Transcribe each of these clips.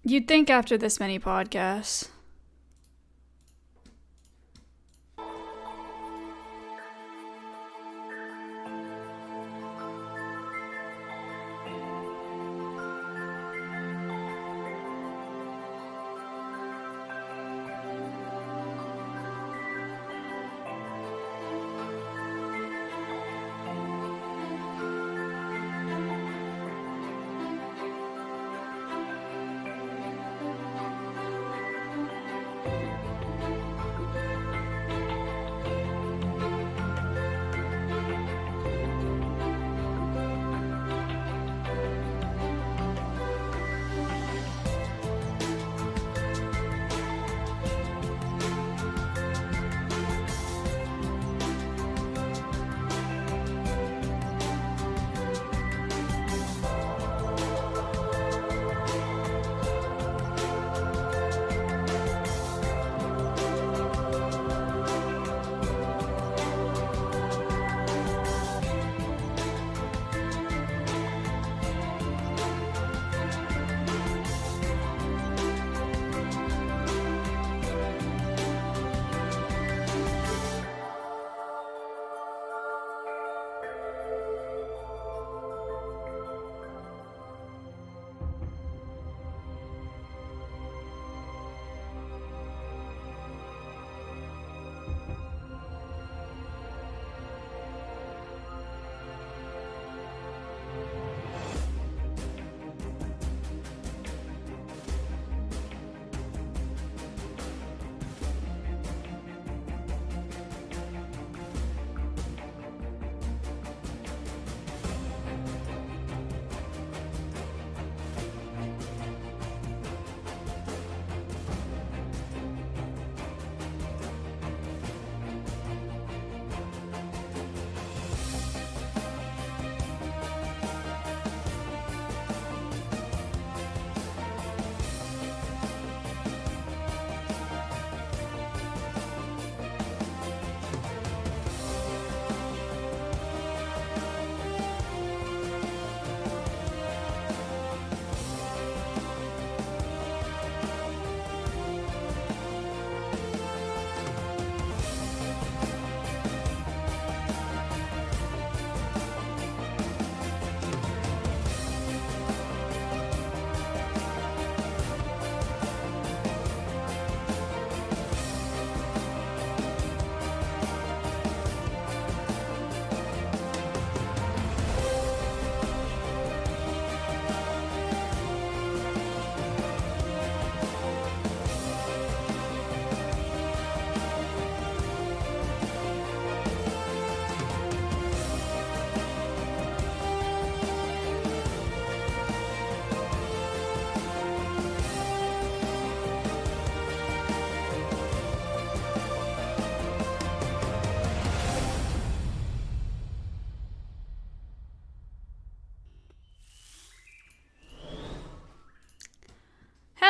You'd think after this many podcasts.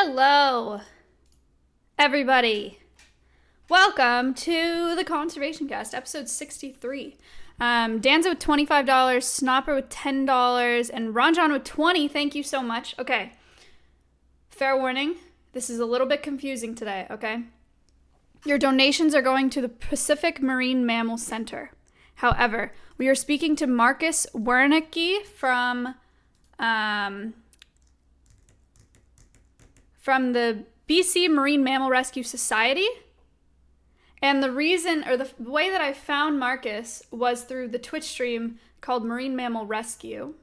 Hello, everybody. Welcome to the Conservation Cast, episode 63. Danza with $25, Snopper with $10, and Ranjan with 20. Thank you so much. Okay. Fair warning. This is a little bit confusing today, okay? Your donations are going to the Pacific Marine Mammal Center. However, we are speaking to Marcus Wernicke from the BC Marine Mammal Rescue Society. And the reason, or the way that I found Marcus was through the Twitch stream called Marine Mammal Rescue.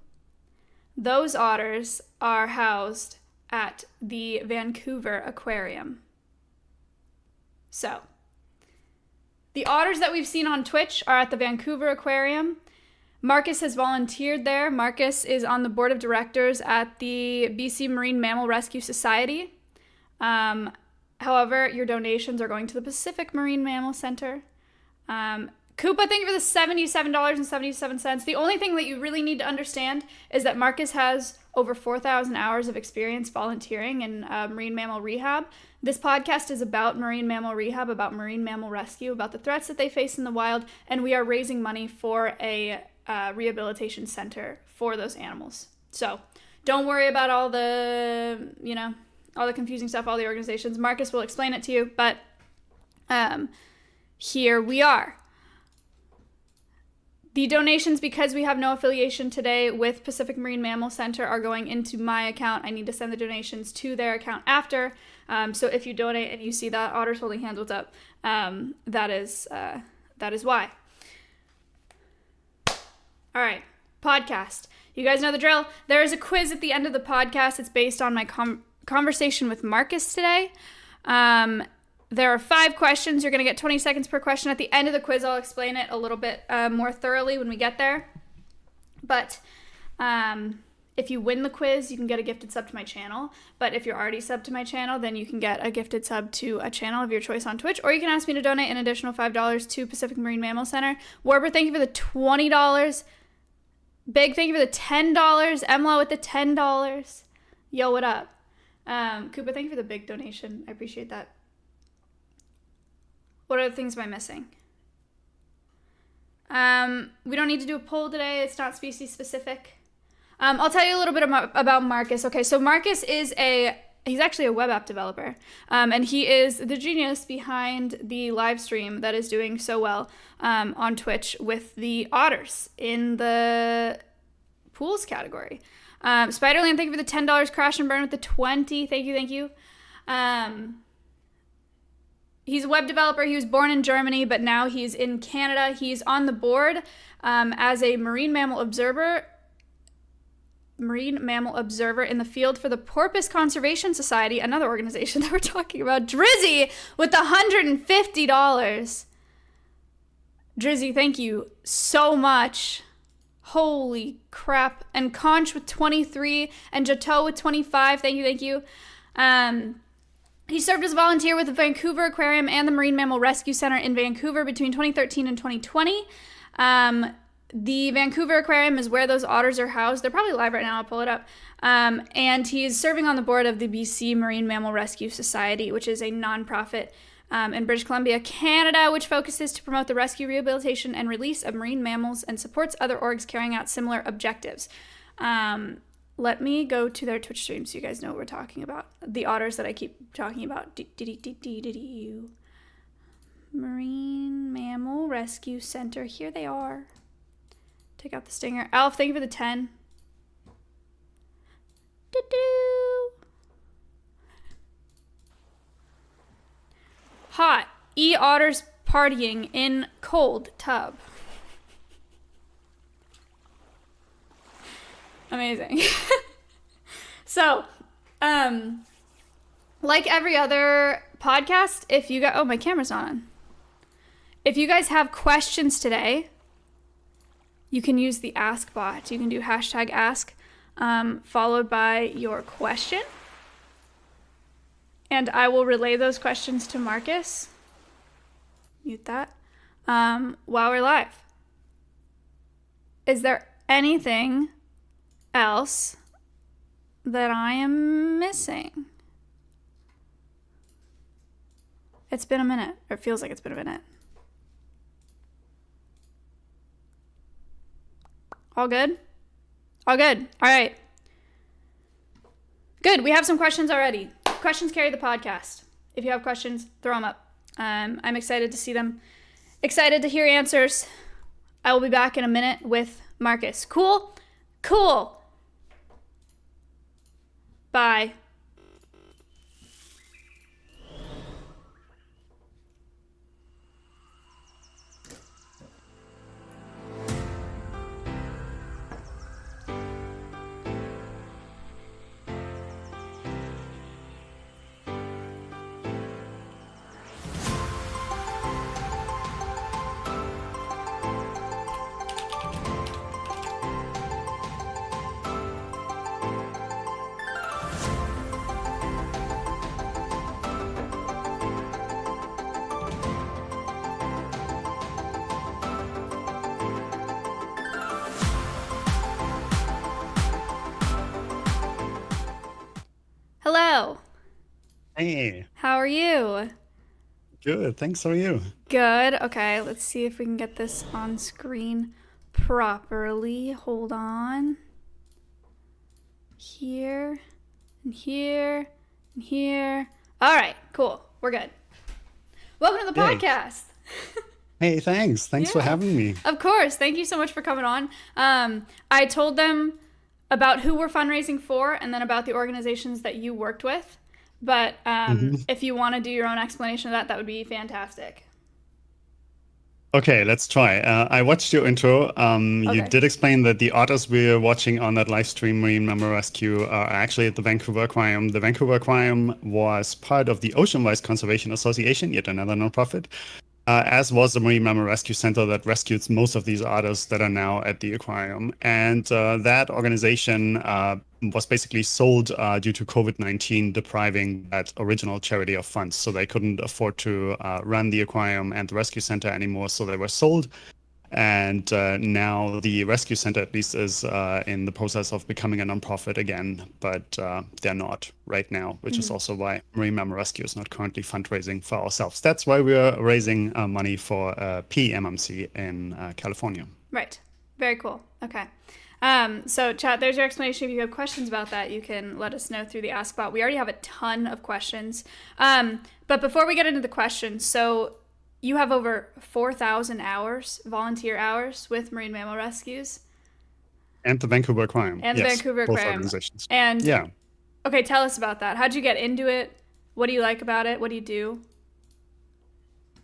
Those otters are housed at the Vancouver Aquarium. So, the otters that we've seen on Twitch are at the Vancouver Aquarium. Marcus has volunteered there. Marcus is on the board of directors at the BC Marine Mammal Rescue Society. However, your donations are going to the Pacific Marine Mammal Center. Koopa, thank you for the $77.77. The only thing that you really need to understand is that Marcus has over 4,000 hours of experience volunteering in marine mammal rehab. This podcast is about marine mammal rehab, about marine mammal rescue, about the threats that they face in the wild, and we are raising money for a rehabilitation center for those animals. So don't worry about all all the confusing stuff, all the organizations. Marcus will explain it to you, but here we are. The donations, because we have no affiliation today with Pacific Marine Mammal Center, are going into my account. I need to send the donations to their account after. So if you donate and you see that Otters Holding Hands What's Up, that is why. All right, podcast. You guys know the drill. There is a quiz at the end of the podcast. It's based on my conversation with Marcus today. There are 5 questions. You're going to get 20 seconds per question. At the end of the quiz, I'll explain it a little bit more thoroughly when we get there. But if you win the quiz, you can get a gifted sub to my channel. But if you're already subbed to my channel, then you can get a gifted sub to a channel of your choice on Twitch. Or you can ask me to donate an additional $5 to Pacific Marine Mammal Center. Warber, thank you for the $20. Big thank you for the $10. Emla with the $10. Yo, what up? Koopa, thank you for the big donation. I appreciate that. What other things am I missing? We don't need to do a poll today. It's not species specific. I'll tell you a little bit about Marcus. Okay, so Marcus is he's actually a web app developer. And he is the genius behind the live stream that is doing so well on Twitch with the otters in the pools category. Spiderland, thank you for the $10. Crash and Burn with the 20. Thank you. He's a web developer. He was born in Germany, but now he's in Canada. He's on the board as a marine mammal observer in the field for the Porpoise Conservation Society, another organization that we're talking about. Drizzy with the $150. Drizzy, thank you so much. Holy crap. And Conch with 23 and Jato with 25. Thank you. He served as a volunteer with the Vancouver Aquarium and the Marine Mammal Rescue Center in Vancouver between 2013 and 2020. The Vancouver Aquarium is where those otters are housed. They're probably live right now. I'll pull it up. And he's serving on the board of the BC Marine Mammal Rescue Society, which is a nonprofit in British Columbia, Canada, which focuses to promote the rescue, rehabilitation, and release of marine mammals and supports other orgs carrying out similar objectives. Let me go to their Twitch stream so you guys know what we're talking about. The otters that I keep talking about. Marine Mammal Rescue Center. Here they are. Take out the stinger. Alf, thank you for the 10. Hot. Otters partying in cold tub. Amazing. So, like every other podcast, if you my camera's not on. If you guys have questions today, you can use the Ask bot. You can do #ask, followed by your question. And I will relay those questions to Marcus. Mute that. While we're live. Is there anything else that I am missing? It's been a minute, or it feels like it's been a minute. All good? All good. All right. Good. We have some questions already. Questions carry the podcast. If you have questions, throw them up. I'm excited to see them. Excited to hear answers. I will be back in a minute with Marcus. Cool? Cool. Bye. Hello. Hey. How are you? Good. Thanks. How are you? Good. Okay, let's see if we can get this on screen properly. Hold on. Here and here Here. All right, cool. We're good. Welcome to the Yay. podcast. Hey, thanks. Thanks for Yeah, having me. of course. Thank you so much for coming on. I told them about who we're fundraising for and then about the organizations that you worked with. But hmm if you want to do your own explanation of that, that would be fantastic. Okay, let's try. I watched your intro. You Okay. did explain that the otters we're watching on that live stream, Marine Mammal Rescue, are actually at the Vancouver Aquarium. The Vancouver Aquarium was part of the Oceanwise Conservation Association, yet another nonprofit. As was the Marine Mammal Rescue Center that rescued most of these otters that are now at the aquarium. And that organization was basically sold due to COVID-19 depriving that original charity of funds. So they couldn't afford to run the aquarium and the rescue center anymore. So they were sold. And now the rescue center, at least, is in the process of becoming a nonprofit again, but they're not right now, which is Mhm. also why Marine Mammal Rescue is not currently fundraising for ourselves. That's why we're raising money for PMMC in California. Right. Very cool. Okay. So, chat, there's your explanation. If you have questions about that, you can let us know through the Ask Bot. We already have a ton of questions. But before we get into the questions, so you have over 4,000 hours, volunteer hours with Marine Mammal Rescues And the Vancouver Aquarium. and the Yes, Vancouver both Aquarium. organizations. And, Yeah. okay, tell us about that. How'd you get into it? What do you like about it? What do you do?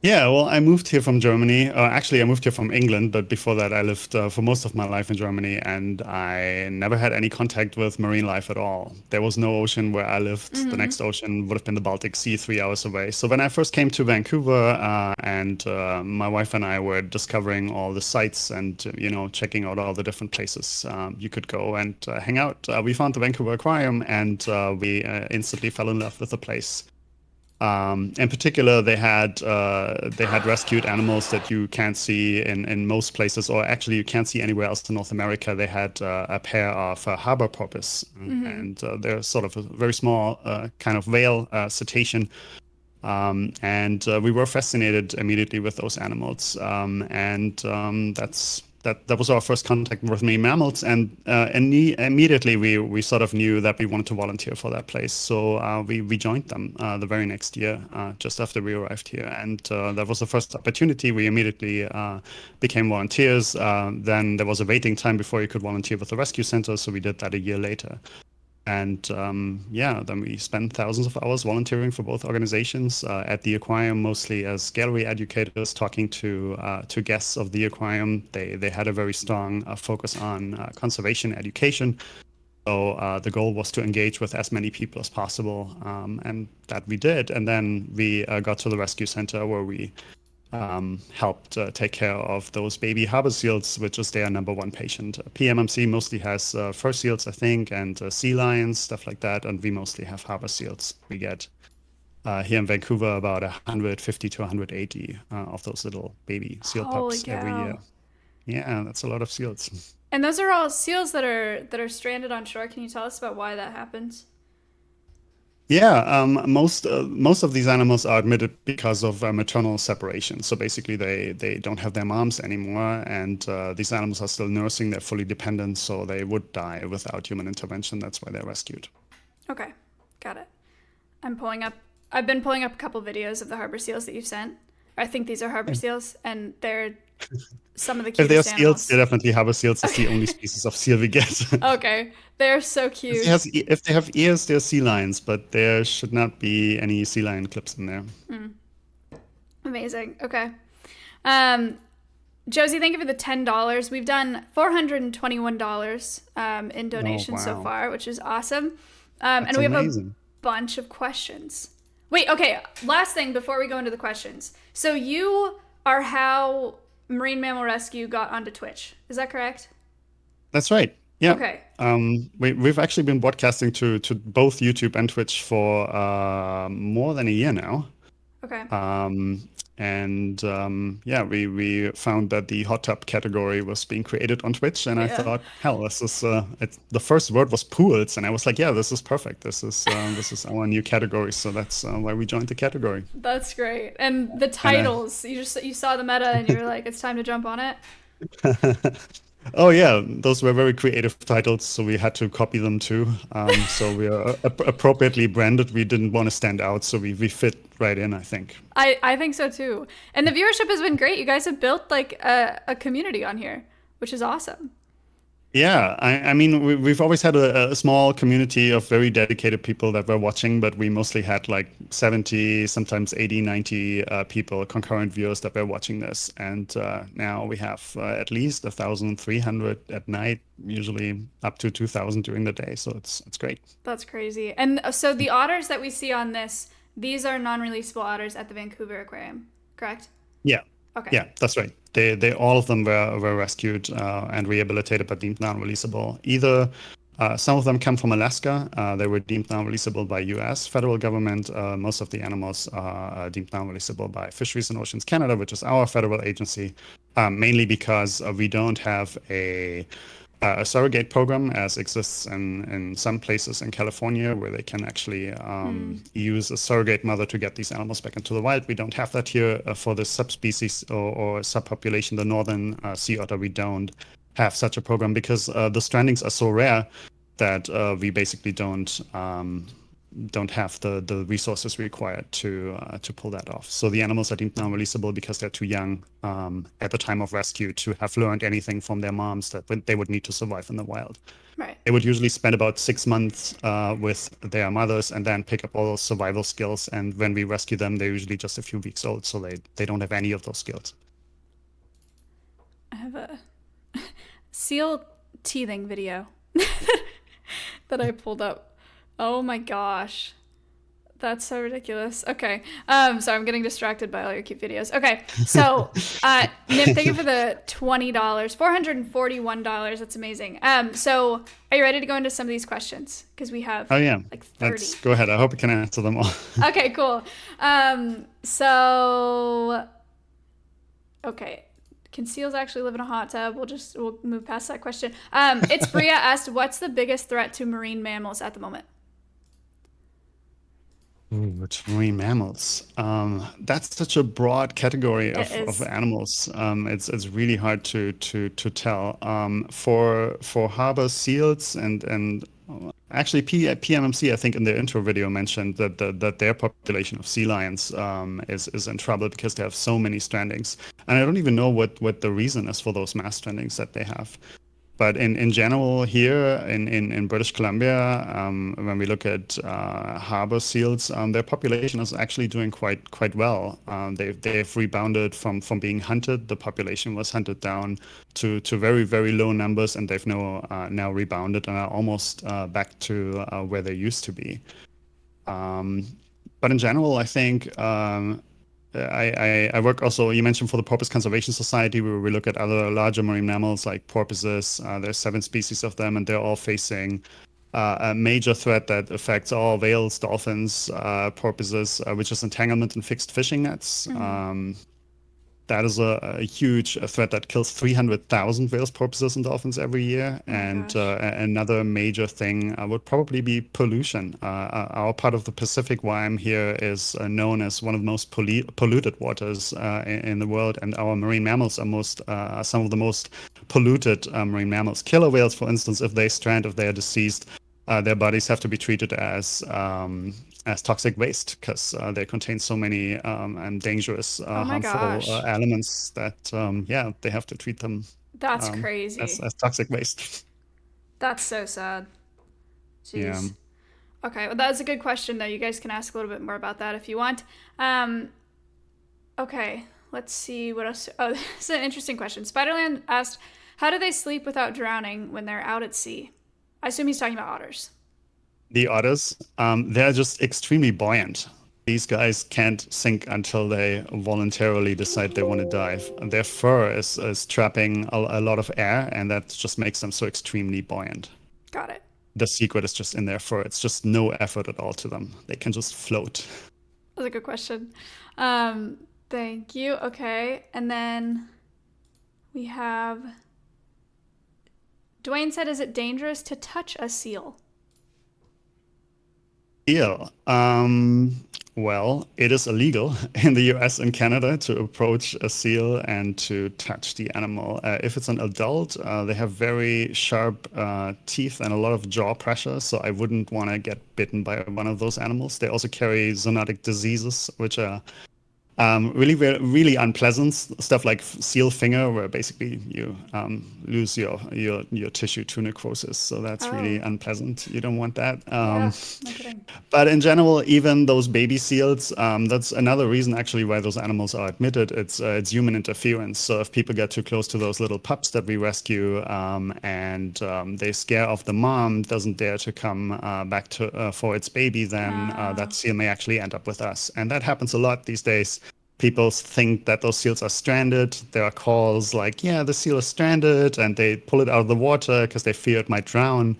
Yeah, well, I moved here from Germany. Actually, I moved here from England, but before that, I lived for most of my life in Germany, and I never had any contact with marine life at all. There was no ocean where I lived. The Mm-hmm. next ocean would have been the Baltic Sea, 3 hours away. So when I first came to Vancouver, and my wife and I were discovering all the sites and checking out all the different places you could go and hang out, we found the Vancouver Aquarium, and we instantly fell in love with the place. In particular, they had rescued animals that you can't see in most places, or actually you can't see anywhere else in North America. They had a pair of harbor porpoise, Mm-hmm. and they're sort of a very small kind of whale cetacean. And we were fascinated immediately with those animals, and that was our first contact with marine mammals, and immediately we sort of knew that we wanted to volunteer for that place. So we joined them the very next year, just after we arrived here, and that was the first opportunity. We immediately became volunteers. Then there was a waiting time before you could volunteer with the rescue center, so we did that a year later. And yeah, then we spent thousands of hours volunteering for both organizations at the aquarium, mostly as gallery educators, talking to guests of the aquarium. They had a very strong focus on conservation education. So the goal was to engage with as many people as possible, and that we did. And then we got to the rescue center where we helped take care of those baby harbor seals, which is their number one patient. PMMC mostly has fur seals, I think, and sea lions, stuff like that, and we mostly have harbor seals. We get here in Vancouver about 150 to 180 of those little baby seal Holy pups every year. cow. Yeah, that's a lot of seals. And those are all seals that are stranded on shore. Can you tell us about why that happens? Yeah, most of these animals are admitted because of maternal separation. So basically, they don't have their moms anymore, and these animals are still nursing. They're fully dependent, so they would die without human intervention. That's why they're rescued. Okay, got it. I've been pulling up a couple videos of the harbor seals that you've sent. I think these are harbor Yeah. seals, and they're some of the If they are cutest seals, they're animals. definitely harbor seals. It's the Okay. only species of seal we get. Okay, they're so cute. If they have ears, they're sea lions, but there should not be any sea lion clips in there. Amazing. Okay. Um, Josie, thank you for the $10. We've done $421 in Oh, donations so wow. far, which is awesome. And That's we have a amazing. bunch of questions. Wait, okay. Last thing before we go into the questions. So you are how Marine Mammal Rescue got onto Twitch. Is that correct? That's right. Yeah. Okay. We've actually been broadcasting to both YouTube and Twitch for more than a year now. Okay. Um, and yeah, we found that the hot tub category was being created on Twitch, and I Yeah. thought, hell, this is the first word was pools, and I was like, yeah, this is perfect. This is our new category, so that's why we joined the category. That's great. And the And titles, you saw the meta and you were like, it's time to jump on it. Oh yeah, those were very creative titles, so we had to copy them too. So we are appropriately branded. We didn't want to stand out, so we fit right in, I think. I think so too. And the viewership has been great. You guys have built like a community on here, which is awesome. Yeah, I mean, we've always had a small community of very dedicated people that were watching, but we mostly had like 70, sometimes 80, 90 people, concurrent viewers that were watching this. And now we have at least 1,300 at night, usually up to 2,000 during the day. So it's great. That's crazy. And so the otters that we see on this, these are non-releasable otters at the Vancouver Aquarium, correct? Yeah, Okay. yeah, that's right. They all of them were rescued and rehabilitated, but deemed non-releasable. Either some of them come from Alaska. They were deemed non-releasable by U.S. federal government. Most of the animals are deemed non-releasable by Fisheries and Oceans Canada, which is our federal agency, mainly because we don't have a surrogate program as exists in some places in California where they can actually use a surrogate mother to get these animals back into the wild. We don't have that here for the subspecies or subpopulation, the northern sea otter. We don't have such a program because the strandings are so rare that we basically don't have the resources required to pull that off. So the animals are deemed non-releasable because they're too young at the time of rescue to have learned anything from their moms that they would need to survive in the wild. Right. They would usually spend about 6 months with their mothers and then pick up all those survival skills. And when we rescue them, they're usually just a few weeks old, so they don't have any of those skills. I have a seal teething video that I pulled up. Oh my gosh. That's so ridiculous. Okay. Sorry, I'm getting distracted by all your cute videos. Okay. So, Nim, thank you for the $20. $441. That's amazing. So are you ready to go into some of these questions? Because we have Oh yeah, like 30. let's go ahead. I hope I can answer them all. Okay, cool. So okay. Can seals actually live in a hot tub? We'll move past that question. It's Bria asked, what's the biggest threat to marine mammals at the moment? Ooh, to marine mammals. That's such a broad category It of is. animals. It's really hard to tell. For harbor seals and actually PMMC, I think in their intro video mentioned that their population of sea lions is in trouble because they have so many strandings, and I don't even know what the reason is for those mass strandings that they have. But in general, here in British Columbia, when we look at harbor seals, their population is actually doing quite well. They've rebounded from being hunted. The population was hunted down to very low numbers, and they've now rebounded and are almost back to where they used to be. But in general, I think I work also, you mentioned for the Porpoise Conservation Society, where we look at other larger marine mammals like porpoises. There's 7 species of them, and they're all facing a major threat that affects all whales, dolphins, porpoises, which is entanglement and fixed fishing nets. That is a huge threat that kills 300,000 whales, porpoises, and dolphins every year. Oh my And gosh. another major thing would probably be pollution. Our part of the Pacific, where I'm here, is known as one of the most polluted waters in the world. And our marine mammals are some of the most polluted marine mammals. Killer whales, for instance, if they strand, if they are deceased, their bodies have to be treated as toxic waste because they contain so many and dangerous, Oh my harmful gosh. elements that yeah, they have to treat them That's as crazy. toxic waste. That's so sad. Yeah. Jeez. Okay, well, that's a good question, though. You guys can ask a little bit more about that if you want. Um, okay, let's see what else. Oh, this is an interesting question. Spiderland asked, how do they sleep without drowning when they're out at sea? I assume he's talking about otters. The otters, they're just extremely buoyant. These guys can't sink until they voluntarily decide they want to dive. And their fur is trapping a lot of air, and that just makes them so extremely buoyant. Got it. The secret is just in their fur. It's just no effort at all to them. They can just float. That's a good question. Um, Thank you. Okay, and then we have Dwayne said, is it dangerous to touch a seal? Eel. Well, it is illegal in the US and Canada to approach a seal and to touch the animal. If it's an adult, they have very sharp teeth and a lot of jaw pressure, so I wouldn't want to get bitten by one of those animals. They also carry zoonotic diseases, which are really unpleasant stuff like seal finger, where basically you lose your tissue to necrosis. So that's really Oh, unpleasant. You don't want that. yeah, no kidding. But in general, even those baby seals, that's another reason actually why those animals are admitted. It's human interference. So if people get too close to those little pups that we rescue, and they scare off the mom, doesn't dare to come back to for its baby, then that seal may actually end up with us. And that happens a lot these days. People think that those seals are stranded. There are calls like, "Yeah, the seal is stranded," and they pull it out of the water because they fear it might drown.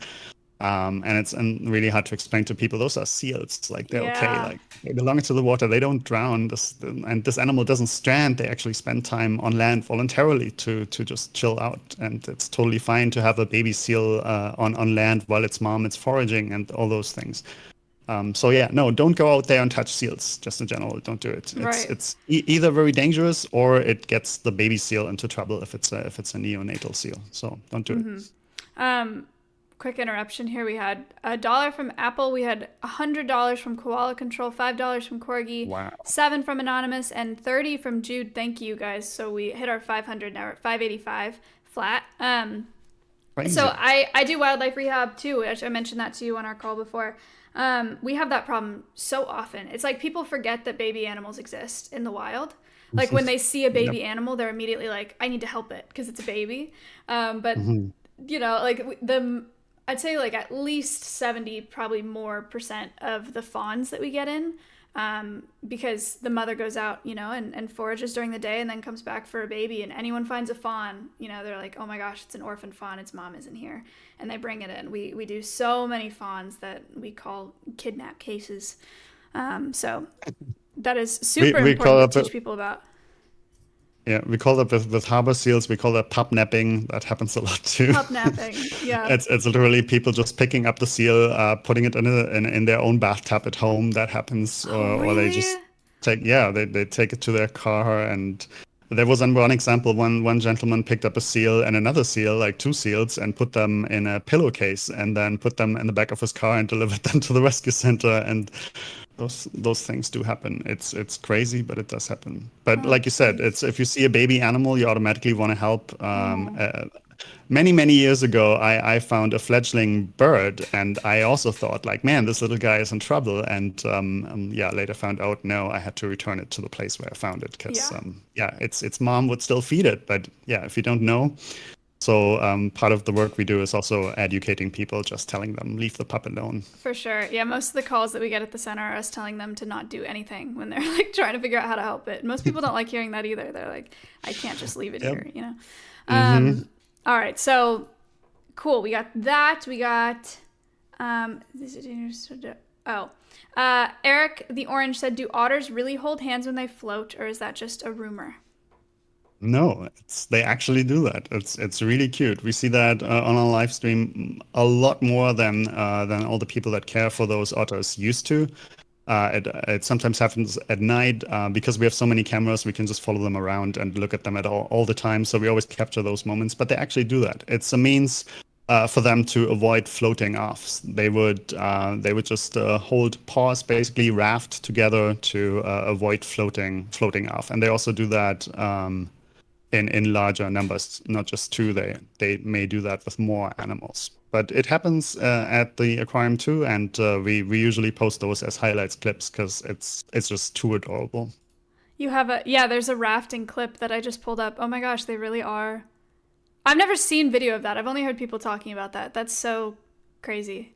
And it's really hard to explain to people those are seals. Like they're okay. Yeah. Like they belong to the water. They don't drown. And this animal doesn't strand. They actually spend time on land voluntarily to just chill out. And it's totally fine to have a baby seal on land while its mom is foraging and all those things. So yeah, no, don't go out there and touch seals. Just in general, don't do it. Right. It's either very dangerous or it gets the baby seal into trouble if it's a neonatal seal. So don't do it. Um, Quick interruption here. We had $1 from Apple. We had $100 from Koala Control, $5 from Corgi, Wow. 7 from Anonymous, and 30 from Jude. Thank you guys. So we hit our 500 now. We're at 585 flat. Crazy. So I do wildlife rehab too. I mentioned that to you on our call before. We have that problem so often. It's like people forget that baby animals exist in the wild. Like when they see a baby Yep. animal, they're immediately like, I need to help it because it's a baby. But Mhm. you know, like I'd say like at least 70, probably more percent of the fawns that we get in, because the mother goes out, you know, and forages during the day and then comes back for a baby, and anyone finds a fawn, you know, they're like, oh my gosh, it's an orphan fawn, its mom isn't here, and they bring it in. We do so many fawns that we call kidnap cases. So that is super We call important to it teach people about. yeah, we call it with harbor seals, we call that pup napping. That happens a lot too. Pup napping, yeah. It's literally people just picking up the seal, putting it in their own bathtub at home. That happens, Oh, or they really? just they take it to their car. And there was one example. One gentleman picked up a seal and another seal, like two seals, and put them in a pillowcase, and then put them in the back of his car and delivered them to the rescue center. And those things do happen. It's crazy, but it does happen. But Oh, like you said, geez. it's if you see a baby animal, you automatically want to help. Oh, Many years ago, I found a fledgling bird, and I also thought like, man, this little guy is in trouble. And yeah, later found out no, I had to return it to the place where I found it because yeah. yeah, its mom would still feed it. But yeah, if you don't know. So part of the work we do is also educating people, just telling them leave the pup alone. For sure. Yeah, most of the calls that we get at the center are us telling them to not do anything when they're like trying to figure out how to help it. Most people don't like hearing that either. They're like, I can't just leave it Yep. here, you know? Mm-hmm. All right, so cool. We got that. We got Eric the Orange said, do otters really hold hands when they float, or is that just a rumor? No, they actually do that. It's really cute. We see that on our live stream a lot more than all the people that care for those otters used to. It sometimes happens at night because we have so many cameras. We can just follow them around and look at them at all the time. So we always capture those moments. But they actually do that. It's a means for them to avoid floating off. They would just hold paws, basically raft together to avoid floating off. And they also do that. In larger numbers, not just two. They may do that with more animals, but it happens at the aquarium too. And we usually post those as highlights clips because it's just too adorable. You have there's a rafting clip that I just pulled up. Oh my gosh, they really are. I've never seen video of that. I've only heard people talking about that. That's so crazy.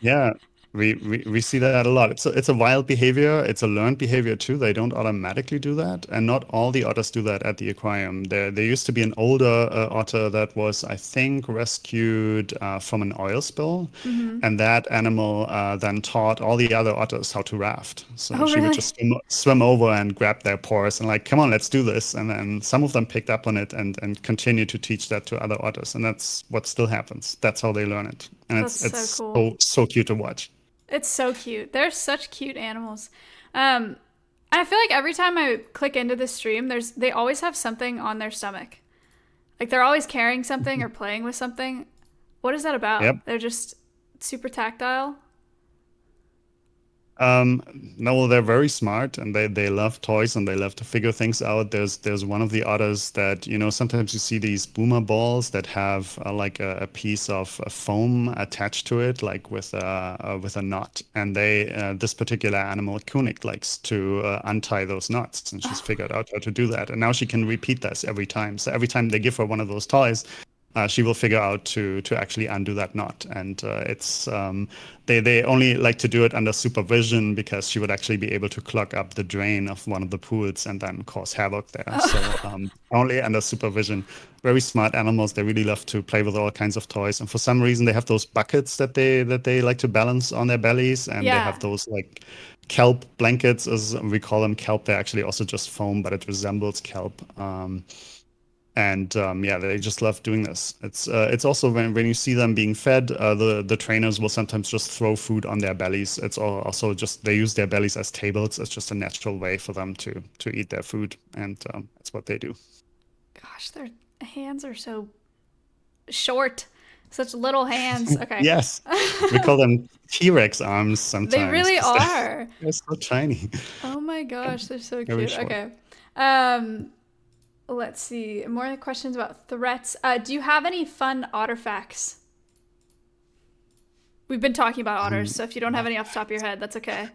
Yeah, we see that a lot. It's a wild behavior. It's a learned behavior too. They don't automatically do that, and not all the otters do that at the aquarium. There used to be an older otter that was, I think, rescued from an oil spill, Mm-hmm. and that animal then taught all the other otters how to raft. So Oh, she would really? just swim over and grab their paws and like, come on, let's do this. And then some of them picked up on it and continue to teach that to other otters, and that's what still happens. That's how they learn it, and That's it's so cool. so cute to watch. It's so cute. They're such cute animals. I feel like every time I click into this stream, they always have something on their stomach. Like they're always carrying something or playing with something. What is that about? Yep. They're just super tactile. No, they're very smart and they love toys and they love to figure things out. There's one of the otters that, sometimes you see these boomer balls that have like a piece of foam attached to it, like with a knot. And this particular animal, Kunik, likes to untie those knots, and she's figured out how to do that. And now she can repeat this every time. So every time they give her one of those toys, she will figure out to actually undo that knot, and they only like to do it under supervision because she would actually be able to clog up the drain of one of the pools and then cause havoc there. So only under supervision. Very smart animals. They really love to play with all kinds of toys, and for some reason they have those buckets that they like to balance on their bellies, and they have those like kelp blankets, as we call them. Kelp. They're actually also just foam, but it resembles kelp. And they just love doing this. It's also when you see them being fed, the trainers will sometimes just throw food on their bellies. It's also just they use their bellies as tables. It's just a natural way for them to eat their food, and that's what they do. Gosh, their hands are so short, such little hands. Okay. Yes, we call them T-Rex arms sometimes. They really are. They're so tiny. Oh my gosh, they're so Very cute. short. Okay. Let's see. More questions about threats. Do you have any fun otter facts? We've been talking about otters, so if you don't have any off the top of your head, that's okay.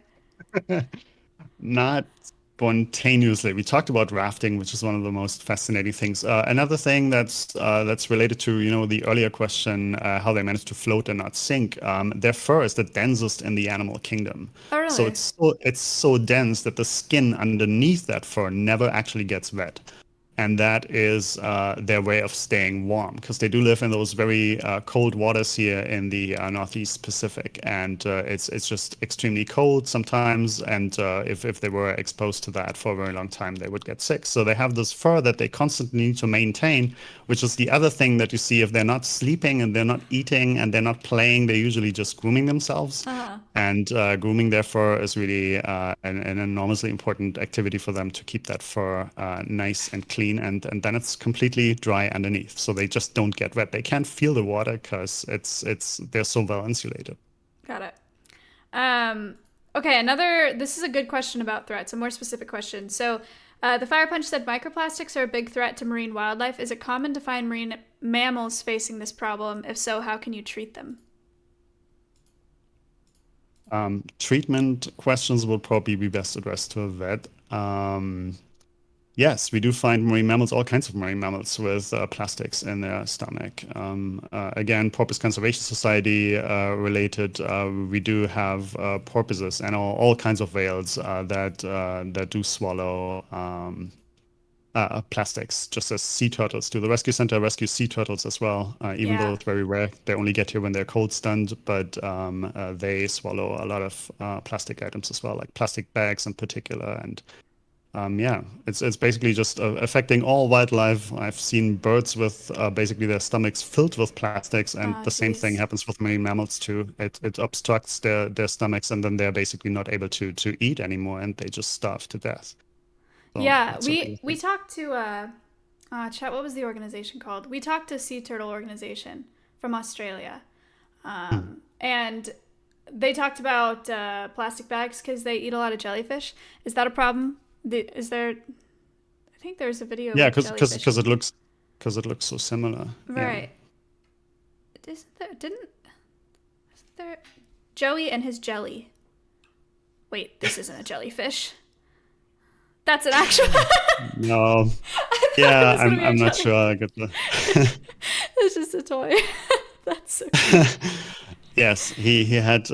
Not spontaneously. We talked about rafting, which is one of the most fascinating things. Another thing that's related to the earlier question, how they manage to float and not sink. Their fur is the densest in the animal kingdom. Oh, really? So it's so dense that the skin underneath that fur never actually gets wet. And that is their way of staying warm, because they do live in those very cold waters here in the Northeast Pacific, and it's just extremely cold sometimes. And if they were exposed to that for a very long time, they would get sick. So they have this fur that they constantly need to maintain, which is the other thing that you see if they're not sleeping and they're not eating and they're not playing. They're usually just grooming themselves, and grooming their fur is really an enormously important activity for them to keep that fur nice and clean. And then it's completely dry underneath, so they just don't get wet. They can't feel the water because they're so well insulated. Got it. Okay, this is a good question about threats, a more specific question. So the Fire Punch said microplastics are a big threat to marine wildlife. Is it common to find marine mammals facing this problem? If so, how can you treat them? Treatment questions will probably be best addressed to a vet. Yes, we do find marine mammals, all kinds of marine mammals with plastics in their stomach. Again, Porpoise Conservation Society related, we do have porpoises and all kinds of whales that do swallow plastics, just as sea turtles do. The Rescue Center rescues sea turtles as well, even though it's very rare. They only get here when they're cold stunned, but they swallow a lot of plastic items as well, like plastic bags in particular. And it's basically just affecting all wildlife. I've seen birds with basically their stomachs filled with plastics, and the same thing happens with marine mammals too. It obstructs their stomachs, and then they're basically not able to eat anymore, and they just starve to death. So we talked to chat. What was the organization called? We talked to Sea Turtle Organization from Australia, and they talked about plastic bags because they eat a lot of jellyfish. Is that a problem? Is there? I think there's a video. Yeah, because it looks so similar. Right. Yeah. Isn't there Joey and his jelly? Wait, this isn't a jellyfish. That's an actual. No. Yeah, I'm not sure. I get the. It's just a toy. That's so cute. Yes, he had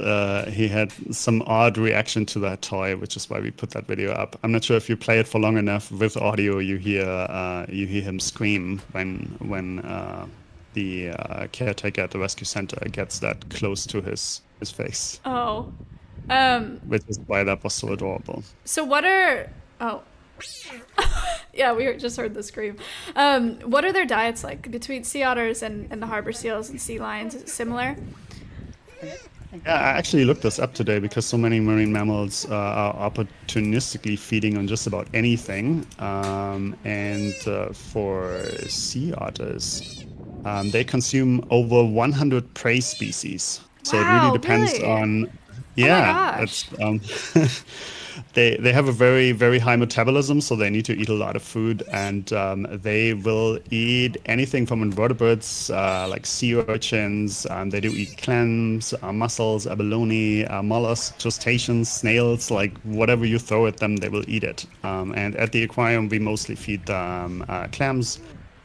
some odd reaction to that toy, which is why we put that video up. I'm not sure if you play it for long enough with audio, you hear him scream when the caretaker at the rescue center gets that close to his face. Oh. Which is why that was so adorable. So what are yeah, we just heard the scream. What are their diets like between sea otters and the harbor seals and sea lions? Is it similar? Yeah, I actually looked this up today because so many marine mammals are opportunistically feeding on just about anything. And for sea otters, they consume over 100 prey species. So it really Wow, depends really? on, Oh my yeah, it's gosh. they have a very high metabolism, so they need to eat a lot of food, and they will eat anything from invertebrates like sea urchins. They do eat clams, mussels, abalone, mollusks, crustaceans, snails, like whatever you throw at them, they will eat it. And at the aquarium, we mostly feed them clams.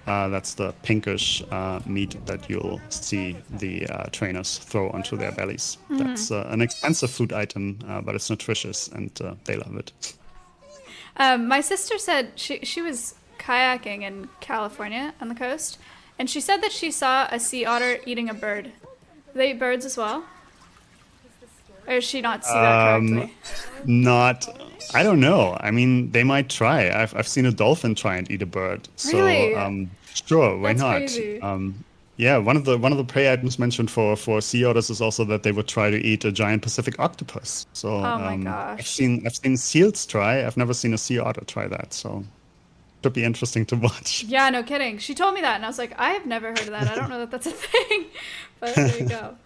That's the pinkish meat that you'll see the trainers throw onto their bellies. That's an expensive food item, but it's nutritious and they love it. My sister said she was kayaking in California on the coast, and she said that she saw a sea otter eating a bird. They eat birds as well? Or did she not see that Um, correctly? Not, I don't know. I mean, they might try. I've seen a dolphin try and eat a bird. So Really? sure, why That's not? crazy. Yeah, one of the prey items mentioned for sea otters is also that they would try to eat a giant Pacific octopus. So Oh my I've gosh. seen seals try. I've never seen a sea otter try that. So should be interesting to watch. Yeah, no kidding. She told me that, and I was like, I have never heard of that. I don't know that that's a thing. But there you go.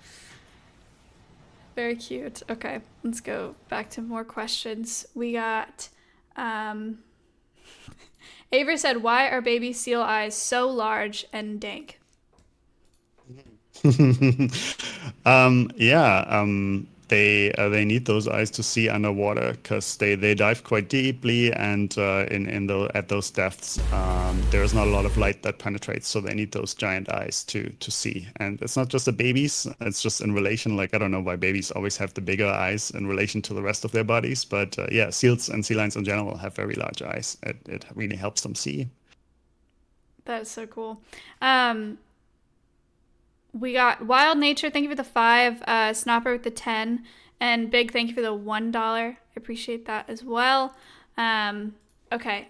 Very cute. Okay, let's go back to more questions. We got um, Avery said, "Why are baby seal eyes so large and dank?" Yeah, they need those eyes to see underwater because they dive quite deeply, and in the at those depths, there is not a lot of light that penetrates, so they need those giant eyes to see. And it's not just the babies; it's just in relation. Like I don't know why babies always have the bigger eyes in relation to the rest of their bodies, but yeah, seals and sea lions in general have very large eyes. It really helps them see. That is so cool. Um, we got Wild Nature. Thank you for the 5. Snopper with the 10, and Big. Thank you for the $1. I appreciate that as well. Okay,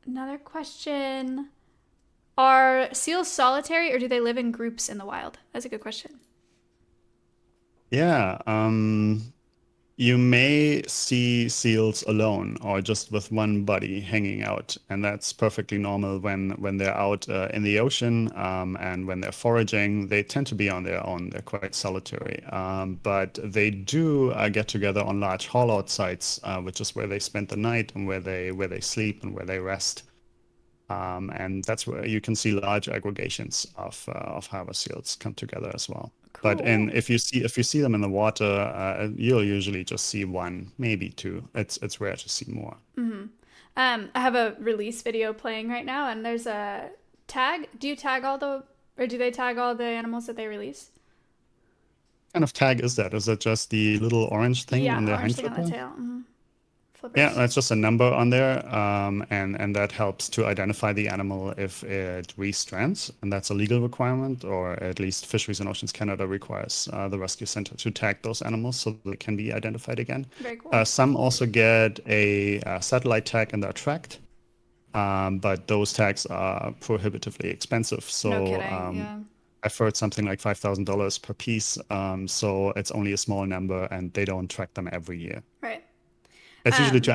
another question. Are seals solitary or do they live in groups in the wild? That's a good question. Yeah. You may see seals alone or just with one body hanging out, and that's perfectly normal when they're out in the ocean and when they're foraging. They tend to be on their own. They're quite solitary, but they do get together on large haul-out sites, which is where they spend the night and where they sleep and where they rest. And that's where you can see large aggregations of harbor seals come together as well. But and Cool. if you see them in the water, you'll usually just see one, maybe two. It's rare to see more. I have a release video playing right now, and there's a tag. Do you tag all the, or do they tag all the animals that they release? What kind of tag is that? Is that just the little orange thing Yeah, on the their orange hind thing on the flipper? tail. Yeah, Flippers. that's just a number on there, and that helps to identify the animal if it re-strands, and that's a legal requirement, or at least Fisheries and Oceans Canada requires the rescue center to tag those animals so they can be identified again. Very cool. Some also get a satellite tag and are tracked, but those tags are prohibitively expensive. No So kidding. Yeah. I've heard something like $5,000 per piece. So it's only a small number, and they don't track them every year. Right. It's usually Um, to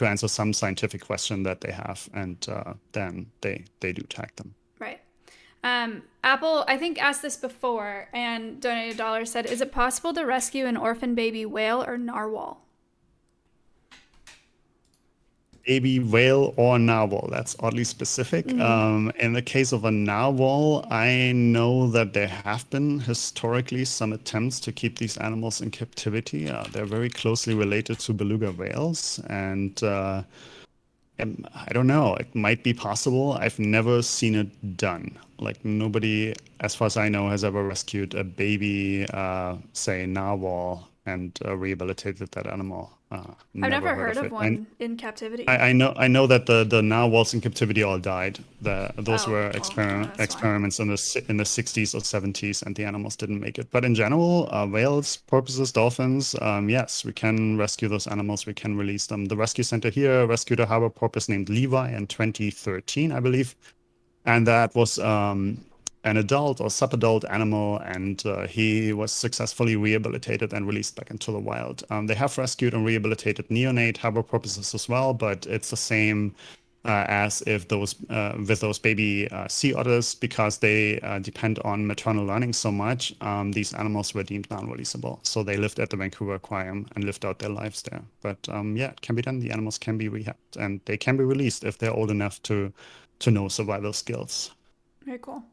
answer some scientific question that they have, and then they do tag them. right. Apple, I think, asked this before and donated $1. Said, "Is it possible to rescue an orphan baby whale or narwhal?" Baby whale or narwhal. That's oddly specific. In the case of a narwhal, I know that there have been historically some attempts to keep these animals in captivity. They're very closely related to beluga whales, and I don't know. It might be possible. I've never seen it done. Like nobody, as far as I know, has ever rescued a baby, say narwhal, and rehabilitated that animal. I've Never never heard heard of of it. And one in captivity. I know that the narwhals in captivity all died. Those Oh, were well, that's why. experiments in the 60s or 70s, and the animals didn't make it. But in general, whales, porpoises, dolphins, yes, we can rescue those animals. We can release them. The rescue center here rescued a harbor porpoise named Levi in 2013, I believe, and that was an adult or subadult animal, and he was successfully rehabilitated and released back into the wild. They have rescued and rehabilitated neonate harbor porpoises as well, but it's the same as if those with those baby sea otters, because they depend on maternal learning so much. These animals were deemed non-releasable, so they lived at the Vancouver Aquarium and lived out their lives there. But yeah, it can be done. The animals can be rehabbed, and they can be released if they're old enough to know survival skills. Very cool.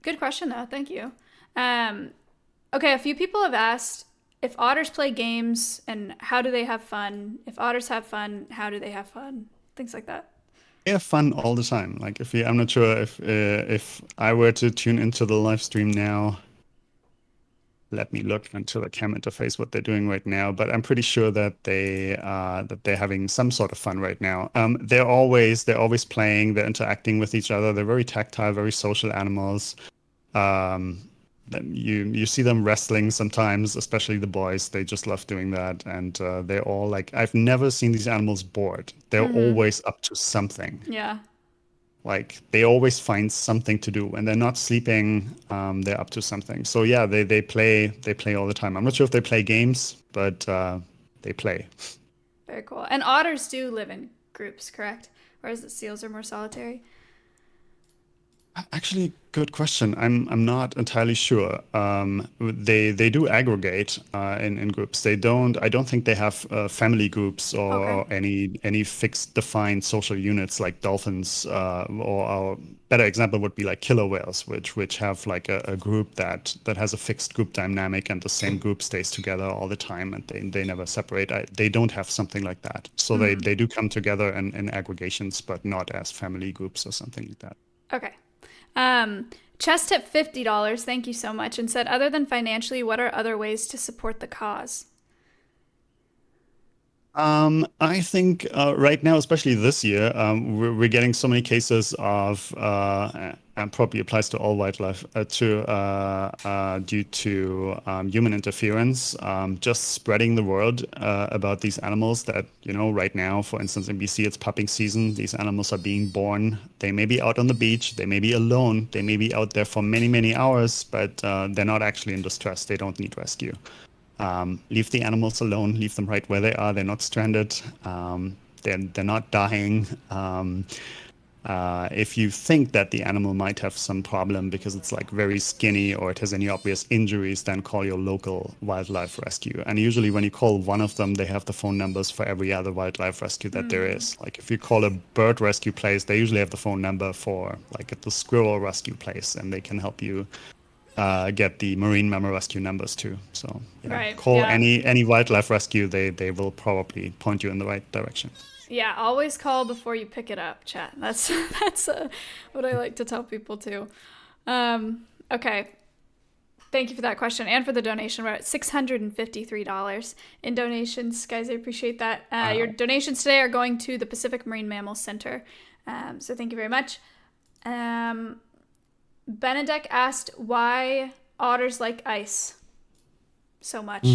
Good question, though. Thank you. Okay, a few people have asked if otters play games and how do they have fun? If otters have fun, how do they have fun? Things like that. They have fun all the time. Like I'm not sure if I were to tune into the live stream now. Let me look into the cam interface what they're doing right now, but I'm pretty sure that they're having some sort of fun right now. They're always playing, they're interacting with each other. They're very tactile, very social animals. You see them wrestling sometimes, especially the boys. They just love doing that, and they're all like, I've never seen these animals bored. They're always up to something. Yeah. Like they always find something to do. When they're not sleeping, they're up to something. So yeah, they play all the time. I'm not sure if they play games, but they play. Very cool. And otters do live in groups, correct? Whereas the seals are more solitary. Actually, good question. I'm not entirely sure. They do aggregate in groups. They don't. I don't think they have family groups or any fixed defined social units like dolphins. Or a better example would be like killer whales, which have like a group that has a fixed group dynamic, and the same group stays together all the time, and they never separate. They don't have something like that. So they do come together in aggregations, but not as family groups or something like that. Okay. Chess tip $50. Thank you so much. And said, other than financially, what are other ways to support the cause? I think right now, especially this year, we're getting so many cases of, and probably applies to all wildlife, due to human interference, just spreading the word about these animals that, right now, for instance, in BC, it's pupping season. These animals are being born. They may be out on the beach. They may be alone. They may be out there for many, many hours, but they're not actually in distress. They don't need rescue. Leave the animals alone. Leave them right where they are. They're not stranded. They're not dying. If you think that the animal might have some problem because it's like very skinny or it has any obvious injuries, then call your local wildlife rescue. And usually when you call one of them, they have the phone numbers for every other wildlife rescue that there is. Like if you call a bird rescue place, they usually have the phone number for like at the squirrel rescue place, and they can help you get the marine mammal rescue numbers too. So call any wildlife rescue. They will probably point you in the right direction. Yeah, always call before you pick it up, chat. That's what I like to tell people too. Okay. Thank you for that question and for the donation. We're at $653 in donations. Guys, I appreciate that. Your donations today are going to the Pacific Marine Mammal Center. So thank you very much. Benedek asked why otters like ice so much.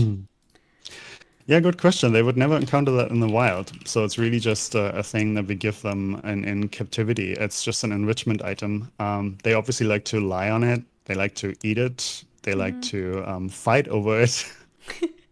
Yeah, good question. They would never encounter that in the wild. So it's really just a thing that we give them in captivity. It's just an enrichment item. They obviously like to lie on it. They like to eat it. They like to fight over it.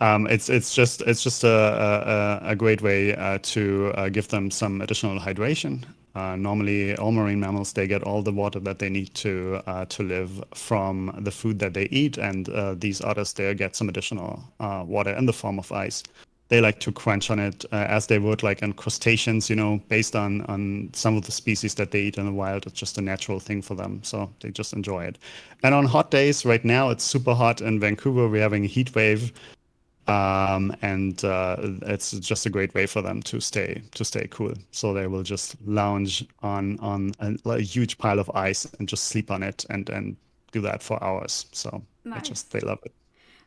It's just a great way to give them some additional hydration. Normally, all marine mammals, they get all the water that they need to live from the food that they eat, and these otters, they get some additional water in the form of ice. They like to crunch on it as they would like on crustaceans, based on some of the species that they eat in the wild. It's just a natural thing for them, so they just enjoy it. And on hot days, right now, it's super hot in Vancouver. We're having a heat wave. And it's just a great way for them to stay cool. So they will just lounge on a huge pile of ice and just sleep on it and do that for hours. So nice. They love it.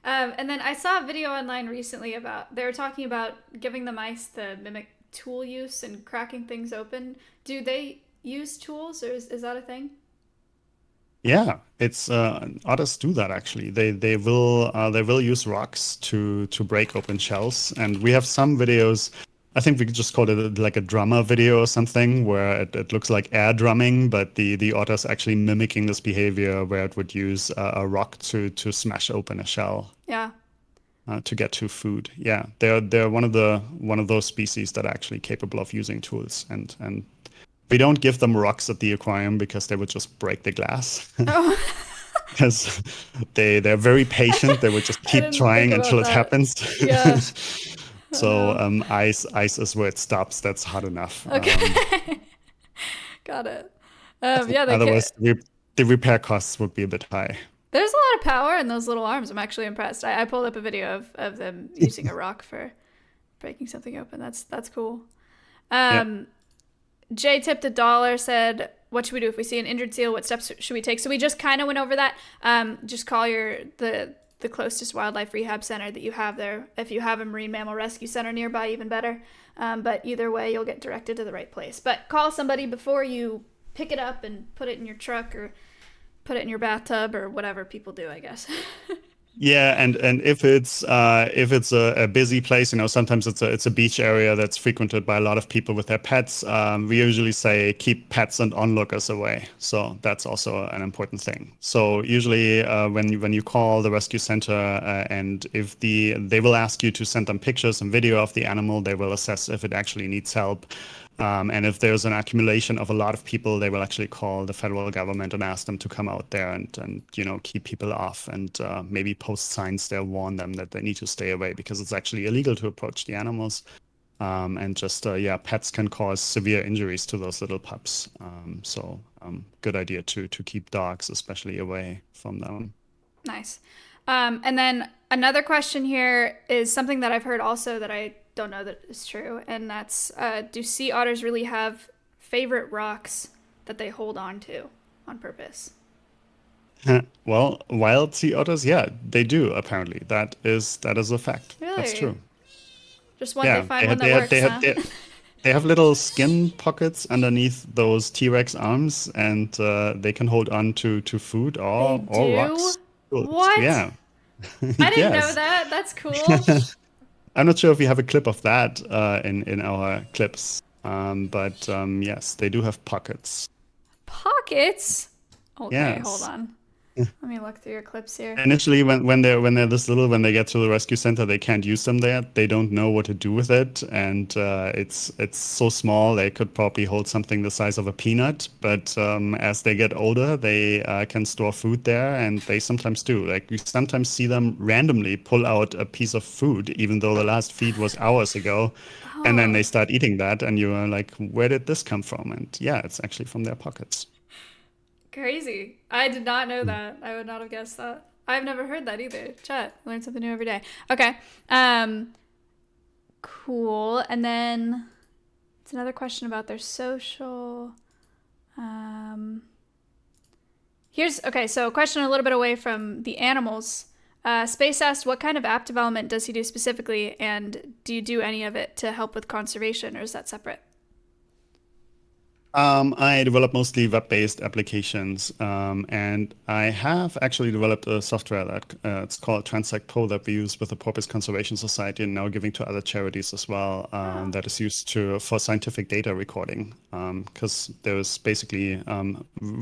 And then I saw a video online recently they were talking about giving them ice to mimic tool use and cracking things open. Do they use tools, or is that a thing? Yeah, it's otters do that actually. They will use rocks to break open shells, and we have some videos I think we could just call it like a drummer video or something, where it looks like air drumming, but the otter's actually mimicking this behavior where it would use a rock to smash open a shell Yeah. to get to food. Yeah, they're one of those species that are actually capable of using tools, and we don't give them rocks at the aquarium because they would just break the glass. Oh, Because they're very patient. They would just I keep didn't think trying about until it that. happens. Yeah. Oh So no. ice is where it stops. That's hard enough. Okay. Got it. Yeah, they can. Otherwise, the repair costs would be a bit high. There's a lot of power in those little arms. I'm actually impressed. I pulled up a video of them using a rock for breaking something open. That's cool. Yeah. Jay tipped $1, said, "What should we do if we see an injured seal? What steps should we take?" So we just kind of went over that. Just call the closest wildlife rehab center that you have there. If you have a marine mammal rescue center nearby, even better. But either way, you'll get directed to the right place. But call somebody before you pick it up and put it in your truck or put it in your bathtub or whatever people do, I guess. Yeah, and if it's a busy place, sometimes it's a beach area that's frequented by a lot of people with their pets. We usually say keep pets and onlookers away. So that's also an important thing. So usually when you call the rescue center and if they will ask you to send them pictures and video of the animal, they will assess if it actually needs help. And if there's an accumulation of a lot of people, they will actually call the federal government and ask them to come out there and keep people off and maybe post signs there, warn them that they need to stay away because it's actually illegal to approach the animals. And just, pets can cause severe injuries to those little pups. So good idea to keep dogs especially away from them. Nice. And then another question here is something that I've heard also that I don't know that is true, and that's do sea otters really have favorite rocks that they hold on to on purpose? Well, wild sea otters, yeah, they do apparently. That is a fact. That's Really? true. Just one they Yeah, find one that they works, have huh? they have little skin pockets underneath those T-Rex arms, and they can hold on to food They or do? rocks. Tools. What? Yeah. I didn't know Yes. that. That's cool. I'm not sure if we have a clip of that in our clips, but yes, they do have pockets. Pockets? Okay, hold Yes. on. Let me look through your clips here. Initially, when they're this little, when they get to the rescue center, they can't use them there. They don't know what to do with it, and it's so small they could probably hold something the size of a peanut. But as they get older, they can store food there, and they sometimes do. Like you sometimes see them randomly pull out a piece of food, even though the last feed was hours ago, and then they Oh, start eating that, and you are like, where did this come from? And yeah, it's actually from their pockets. crazy. I did not know that. I would not have guessed that. I've never heard that either. Chat. Learn something new every day. Okay. Cool. And then it's another question about their social. Um, so a question a little bit away from the animals. Space asked, what kind of app development does he do specifically, and do you do any of it to help with conservation, or is that separate? I develop mostly web-based applications, and I have actually developed a software that it's called Transect Pro that we use with the Porpoise Conservation Society and now giving to other charities as well. Oh, That is used for scientific data recording, because there's basically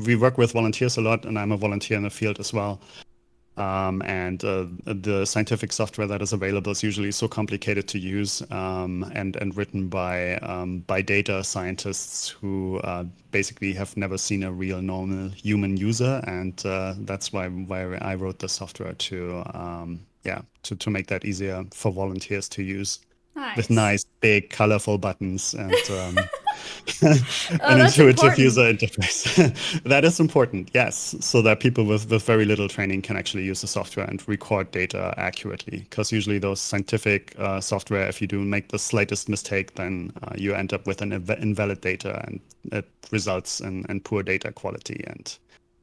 we work with volunteers a lot, and I'm a volunteer in the field as well. And the scientific software that is available is usually so complicated to use and written by data scientists who basically have never seen a real normal human user, and that's why I wrote the software to make that easier for volunteers to use with nice. nice big colorful buttons and Oh, an that's intuitive user important. interface. That is important, yes, so that people with very little training can actually use the software and record data accurately. Because usually those scientific software, if you do make the slightest mistake, then you end up with an invalid data, and it results in poor data quality. And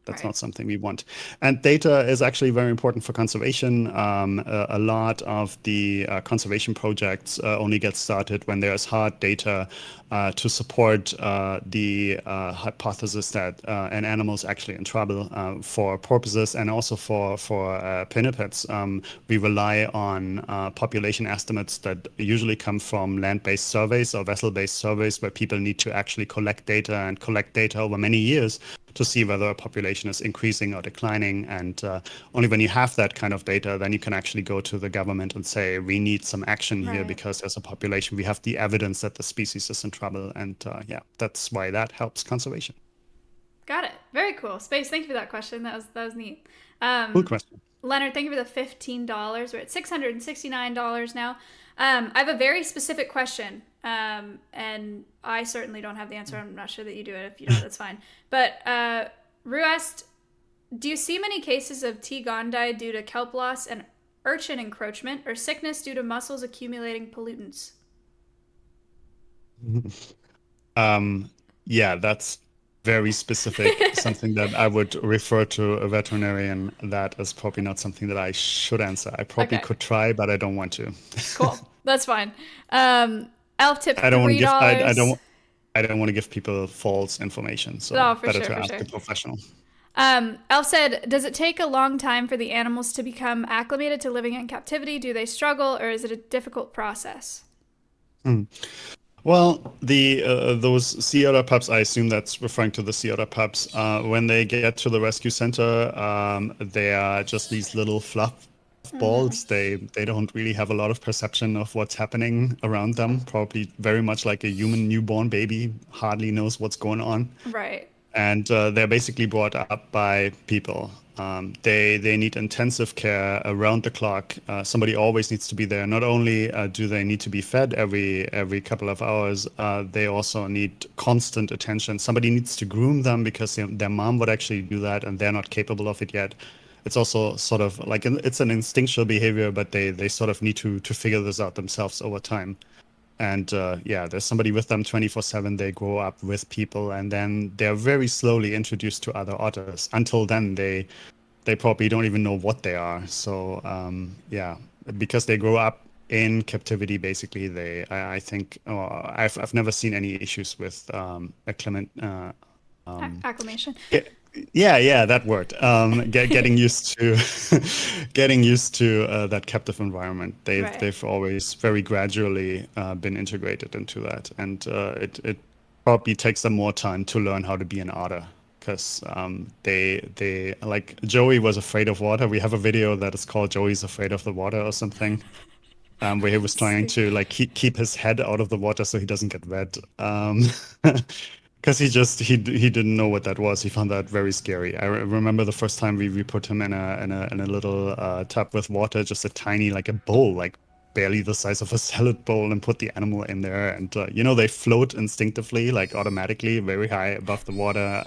That's Right. not something we want. And data is actually very important for conservation. A lot of the conservation projects only get started when there's hard data to support the hypothesis that an animal is actually in trouble for porpoises and also for pinnipeds. We rely on population estimates that usually come from land-based surveys or vessel-based surveys where people need to actually collect data over many years to see whether a population is increasing or declining. And only when you have that kind of data, then you can actually go to the government and say, we need some action here Right. because as a population, we have the evidence that the species is in trouble. And yeah, that's why that helps conservation. Got it. Very cool. Space. Thank you for that question. That was neat. Cool question. Leonard, thank you for the $15. We're at $669 now. I have a very specific question, and I certainly don't have the answer. I'm not sure that you do it. If you don't, that's fine. But Ru asked, do you see many cases of T. gondii due to kelp loss and urchin encroachment, or sickness due to mussels accumulating pollutants? Yeah, that's very specific, something that I would refer to a veterinarian. That is probably not something that I should answer. I probably Okay, could try, but I don't want to. cool. That's fine. Elf tip I don't want to three give dollars. I don't want to give people false information, so Oh, for better sure, to for ask sure. a professional. Elf said, does it take a long time for the animals to become acclimated to living in captivity? Do they struggle, or is it a difficult process? Hmm. Well, the those sea otter pups, I assume that's referring to the sea otter pups. When they get to the rescue center, they are just these little fluff balls. They don't really have a lot of perception of what's happening around them. Probably very much like a human newborn baby, hardly knows what's going on. Right. And they're basically brought up by people. They need intensive care around the clock. Somebody always needs to be there. Not only do they need to be fed every couple of hours, they also need constant attention. Somebody needs to groom them because their mom would actually do that, and they're not capable of it yet. It's also sort of like it's an instinctual behavior, but they sort of need to figure this out themselves over time. And yeah, there's somebody with them 24/7. They grow up with people, and then they're very slowly introduced to other otters. Until then, they probably don't even know what they are. So yeah, because they grow up in captivity, basically, I think I've never seen any issues with acclimate. Acclimation. Yeah, yeah, that word. Getting used to getting used to that captive environment. Right. They've always very gradually been integrated into that, and it probably takes them more time to learn how to be an otter. Because they like Joey was afraid of water. We have a video that is called "Joey's Afraid of the Water" or something, where he was trying Sweet. to like keep his head out of the water so he doesn't get wet. Because he didn't know what that was. He found that very scary. I remember the first time we put him in a little tub with water, just a tiny like a bowl, like barely the size of a salad bowl, and put the animal in there. And you know, they float instinctively, like automatically, very high above the water.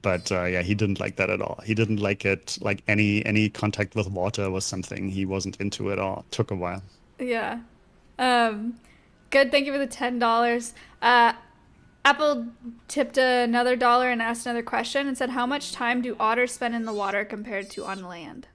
But yeah, he didn't like that at all. He didn't like it. Like any contact with water was something he wasn't into at all. Took a while. Yeah. Um, good. Thank you for the $10. Uh, Apple tipped another dollar and asked another question and said, how much time do otters spend in the water compared to on land?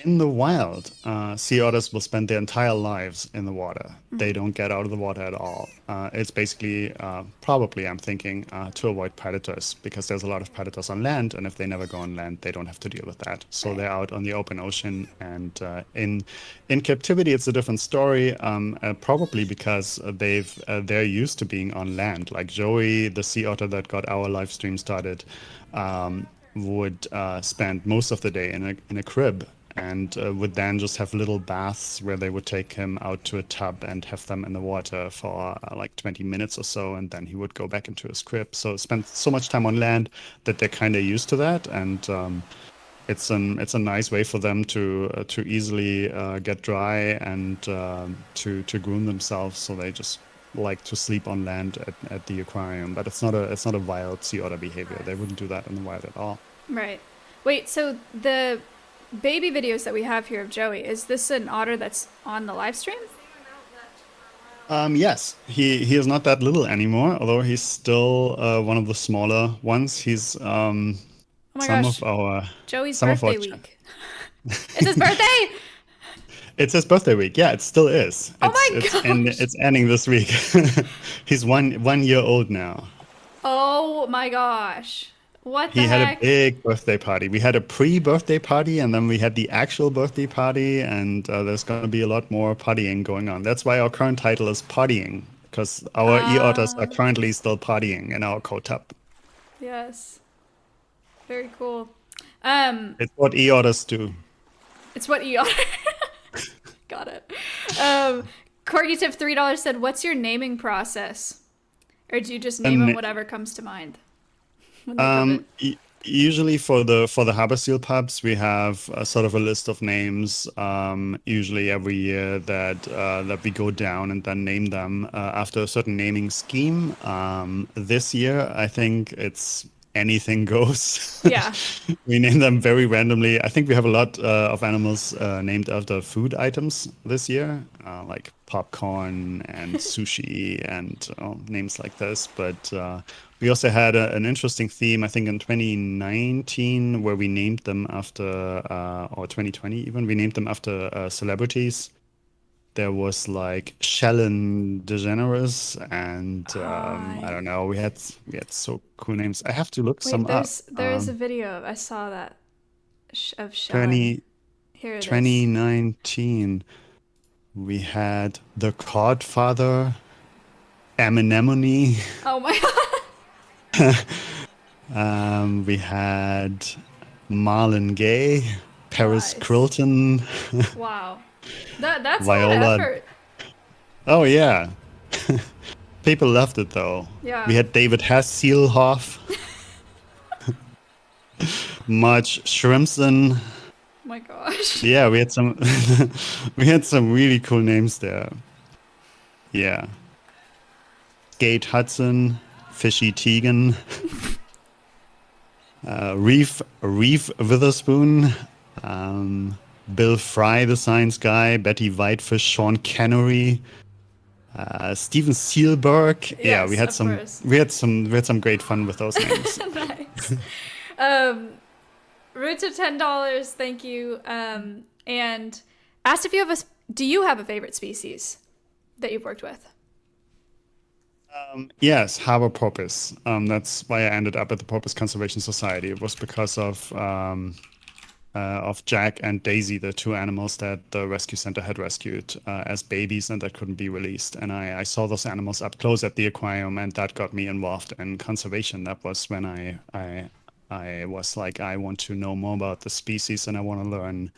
In the wild, sea otters will spend their entire lives in the water. They don't get out of the water at all. It's basically, probably, I'm thinking, to avoid predators because there's a lot of predators on land, and if they never go on land, they don't have to deal with that. So Right. they're out on the open ocean, and in captivity, it's a different story. Probably because they're used to being on land. Like Joey, the sea otter that got our live stream started, would spend most of the day in a crib and would then just have little baths where they would take him out to a tub and have them in the water for like 20 minutes or so, and then he would go back into his crib. So spend so much time on land that they're kind of used to that, and it's a nice way for them to easily get dry and to groom themselves. So they just like to sleep on land at the aquarium, but it's not a wild sea otter behavior. They wouldn't do that in the wild at all. Right. Wait, so the baby videos that we have here of Joey, is this an otter that's on the live stream? Yes, he is not that little anymore, although he's still one of the smaller ones. He's Oh my some gosh, of our Joey's some of our birthday week. It's his birthday. it's his birthday week. Yeah, it still is. Oh It's my it's and gosh. it's ending this week. He's one year old now. Oh my gosh. What the He had a heck? big birthday party. We had a pre-birthday party, and then we had the actual birthday party, and there's going to be a lot more partying going on. That's why our current title is Partying, because our e-otters are Uh, currently still partying in our co-tub. yes. Very cool. Um, It's what e-otters do. it's what you are. Got it. Um, Corgi Tip $3 said, "What's your naming process, or do you just name them And whatever comes to mind when they come in?" um, usually for the harbor seal pups, we have a sort of a list of names. Usually every year that we go down and then name them after a certain naming scheme. This year, I think it's anything goes. Yeah. We name them very randomly. I think we have a lot of animals named after food items this year, like popcorn and sushi and names like this. But we also had an interesting theme, I think, in 2019, where we named them after, or 2020 even, we named them after celebrities. There was like Shellen DeGeneres, and I Hi. don't know. We had so cool names. I have to look some Wait, up. there's a video. I saw that of Shellen. 20, Here it is. 2019, we had The Codfather, Anemone. Oh my god. We had Marlon Gaye, Paris Nice. Quilton, Wow. That's a lot of Viola. effort. Oh yeah, people loved it though. We Yeah. had David Hasselhoff, Marge Shrimpson. Oh my gosh. Yeah, we had some we had some really cool names there. Yeah. Gate Hudson, Fishy Teagan, Reef Witherspoon, Bill Fry, the science guy, Betty Whitefish, Sean Cannery, Steven Spielberg. Yeah, Yes, of course. we had some great fun with those names. Nice. Um, Roots of $10. Thank you. And asked if you have do you have a favorite species that you've worked with? Yes, harbor porpoise. That's why I ended up at the Porpoise Conservation Society. It was because of Jack and Daisy, the two animals that the rescue center had rescued as babies and that couldn't be released. And I saw those animals up close at the aquarium, and that got me involved in conservation. That was when I was like, I want to know more about the species and I want to learn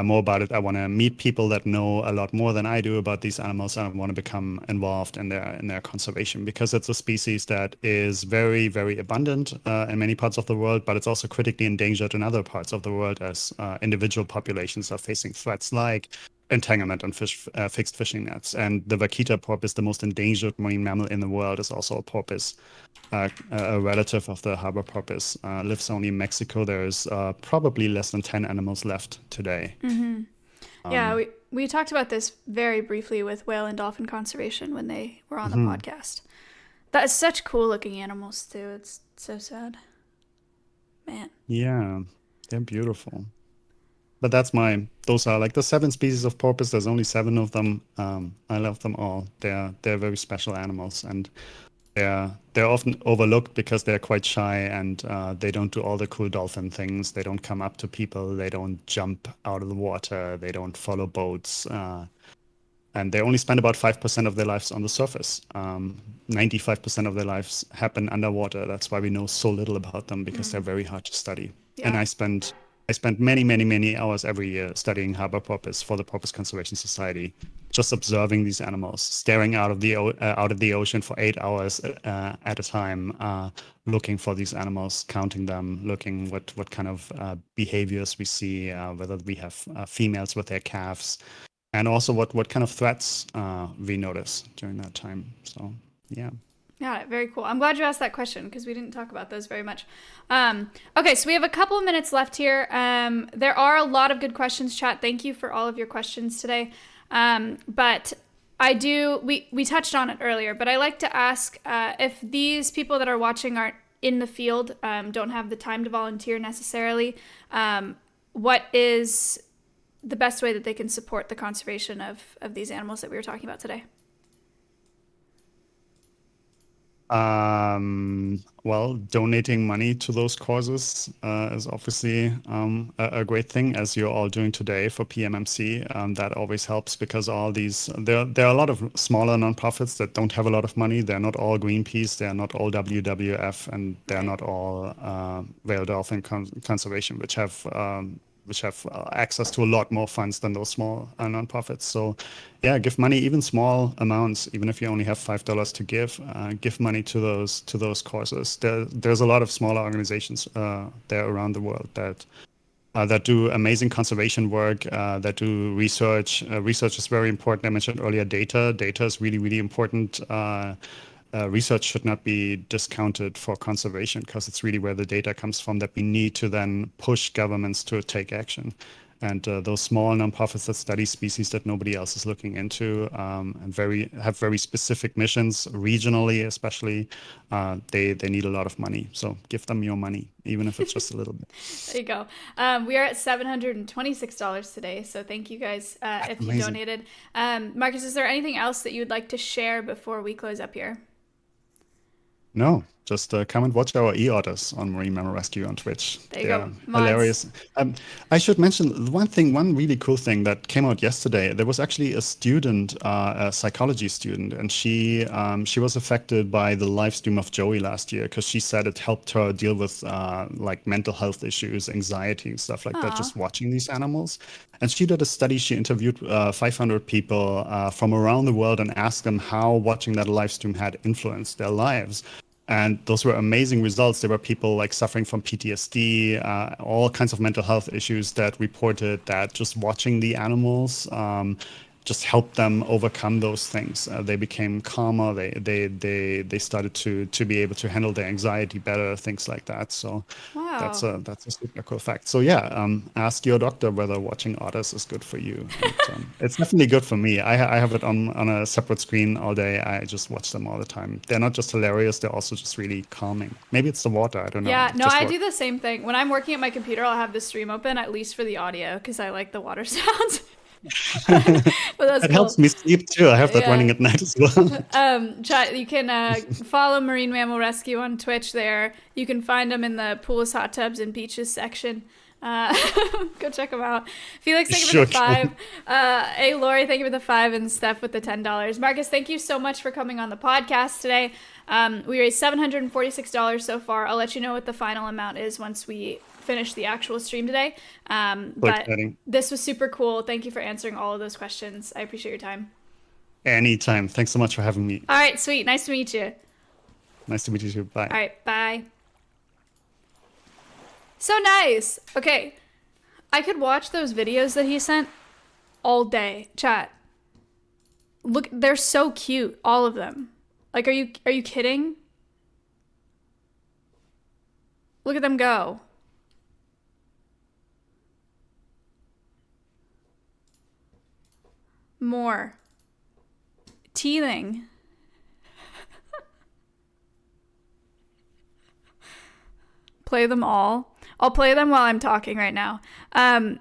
more about it. I want to meet people that know a lot more than I do about these animals, and I want to become involved in their conservation because it's a species that is very, very abundant in many parts of the world, but it's also critically endangered in other parts of the world as individual populations are facing threats like entanglement on fixed fishing nets. And the vaquita porpoise, the most endangered marine mammal in the world, is also a porpoise. A relative of the harbor porpoise lives only in Mexico. There's probably less than 10 animals left today. Yeah, Um, we talked about this very briefly with whale and dolphin conservation when they were on the mhm. podcast. That is such cool looking animals too. It's so sad. Man. Yeah, they're beautiful. But those are like the seven species of porpoise. There's only seven of them. I love them all. They're very special animals, and they're often overlooked because they're quite shy and they don't do all the cool dolphin things. They don't come up to people. They don't jump out of the water. They don't follow boats. And they only spend about 5% of their lives on the surface. 95% of their lives happen underwater. That's why we know so little about them because they're very hard to study. And Yeah. I spent many, many, many hours every year studying harbor porpoise for the Porpoise Conservation Society, just observing these animals, staring out of the ocean for 8 hours at a time, looking for these animals, counting them, looking what kind of behaviors we see, whether we have females with their calves, and also what kind of threats we notice during that time. So yeah. Yeah, very cool. I'm glad you asked that question because we didn't talk about those very much. Okay, so we have a couple of minutes left here. There are a lot of good questions, chat. Thank you for all of your questions today. But I do. We touched on it earlier, but I like to ask if these people that are watching aren't in the field, don't have the time to volunteer necessarily. What is the best way that they can support the conservation of these animals that we were talking about today? Well, donating money to those causes is obviously a great thing, as you're all doing today for PMMC. That always helps because all these there are a lot of smaller nonprofits that don't have a lot of money. They're not all Greenpeace, they're not all WWF, and they're not all Whale Dolphin Conservation, which have access to a lot more funds than those small nonprofits. So, yeah, give money, even small amounts, even if you only have $5 to give money to those causes. There's a lot of smaller organizations there around the world that do amazing conservation work, that do research. Research is very important. I mentioned earlier data. Data is really, really important. Research should not be discounted for conservation because it's really where the data comes from that we need to then push governments to take action. And those small nonprofits that study species that nobody else is looking into and have very specific missions regionally, especially, they need a lot of money. So give them your money, even if it's just a little bit. There you go. We are at $726 today, so thank you guys if you donated. Marcus, is there anything else that you would like to share before we close up here? No, just come and watch our e-otters on Marine Mammal Rescue on Twitch. There you go. Hilarious. I should mention one really cool thing that came out yesterday. There was actually a student, a psychology student, and she was affected by the live stream of Joey last year because she said it helped her deal with like mental health issues, anxiety, and stuff like that, just watching these animals. And she did a study. She interviewed 500 people from around the world and asked them how watching that live stream had influenced their lives. And those were amazing results. There were people like suffering from PTSD, all kinds of mental health issues that reported that just watching the animals just helped them overcome those things. They became calmer. They started to be able to handle their anxiety better, things like that. So that's a super cool fact. So yeah, ask your doctor whether watching otters is good for you. And, it's definitely good for me. I have it on a separate screen all day. I just watch them all the time. They're not just hilarious. They're also just really calming. Maybe it's the water. I don't know. Yeah, no, I do the same thing. When I'm working at my computer, I'll have the stream open, at least for the audio, because I like the water sounds. It helps me sleep too. I have that running at night as well. Chat, you can follow Marine Mammal Rescue on Twitch there. You can find them in the pools, hot tubs, and beaches section. Go check them out. Felix, thank you for the 5. Hey, Lori, thank you for the 5, and Steph with the $10. Marcus, thank you so much for coming on the podcast today. We raised $746 so far. I'll let you know what the final amount is once we finish the actual stream today. But this was super cool. Thank you for answering all of those questions. I appreciate your time. Anytime. Thanks so much for having me. All right, sweet. Nice to meet you. Nice to meet you too. Bye. All right, bye. So nice. Okay. I could watch those videos that he sent all day. Chat. Look, they're so cute, all of them. Like, are you kidding? Look at them go. More. Teething. Play them all. I'll play them while I'm talking right now. Thank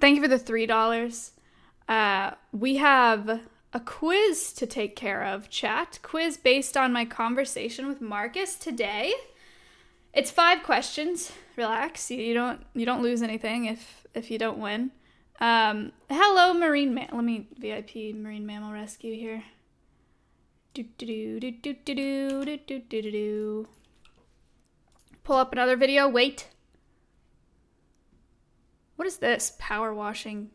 you for the $3. We have a quiz to take care of, chat. Quiz based on my conversation with Marcus today. It's 5 questions. Relax. You don't lose anything if you don't win. Hello, Marine Let me VIP Marine Mammal Rescue here. Pull up another video. Wait. What is this? Power washing.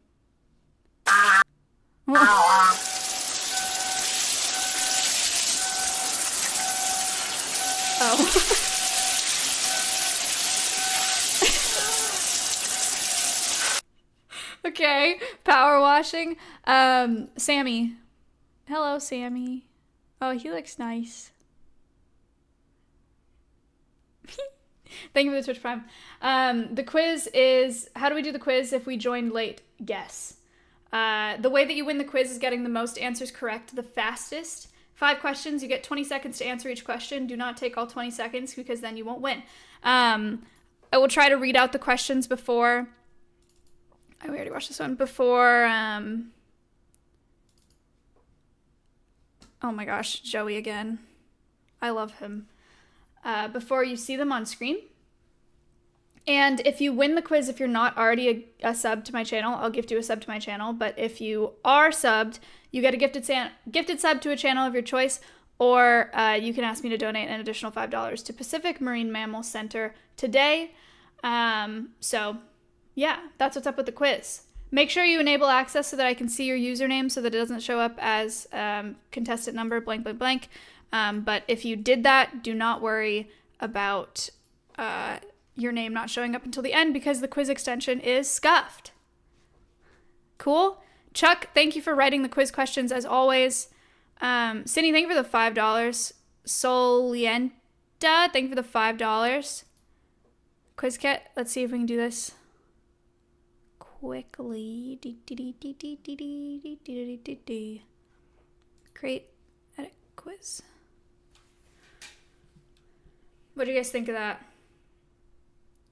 Oh. Okay, power washing. Sammy. Hello, Sammy. Oh, he looks nice. Thank you for the Twitch Prime. The quiz is, how do we do the quiz if we joined late? Guess. The way that you win the quiz is getting the most answers correct the fastest. 5 questions, you get 20 seconds to answer each question. Do not take all 20 seconds because then you won't win. I will try to read out the questions before. We already watched this one. Before, oh my gosh, Joey again. I love him. Before you see them on screen. And if you win the quiz, if you're not already a sub to my channel, I'll gift you a sub to my channel. But if you are subbed, you get a gifted sub to a channel of your choice, or you can ask me to donate an additional $5 to Pacific Marine Mammal Center today. So, yeah, that's what's up with the quiz. Make sure you enable access so that I can see your username so that it doesn't show up as contestant number blank, blank, blank. But if you did that, do not worry about your name not showing up until the end because the quiz extension is scuffed. Cool? Chuck, thank you for writing the quiz questions as always. Sydney, thank you for the $5. Solienta, thank you for the $5. Quiz kit, let's see if we can do this quickly. Create edit quiz. What do you guys think of that?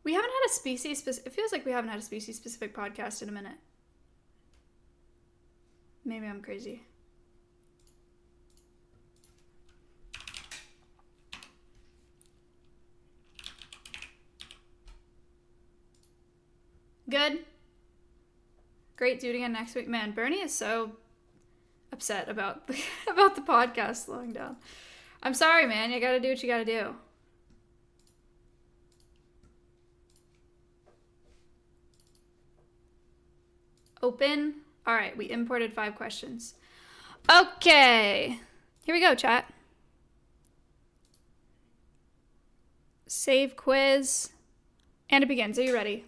We haven't had a it feels like we haven't had a species-specific podcast in a minute. Maybe I'm crazy. Good. Great, do it again next week. Man, Bernie is so upset about the podcast slowing down. I'm sorry, man. You gotta do what you gotta do. Open. All right, we imported 5 questions. Okay. Here we go, chat. Save quiz. And it begins. Are you ready?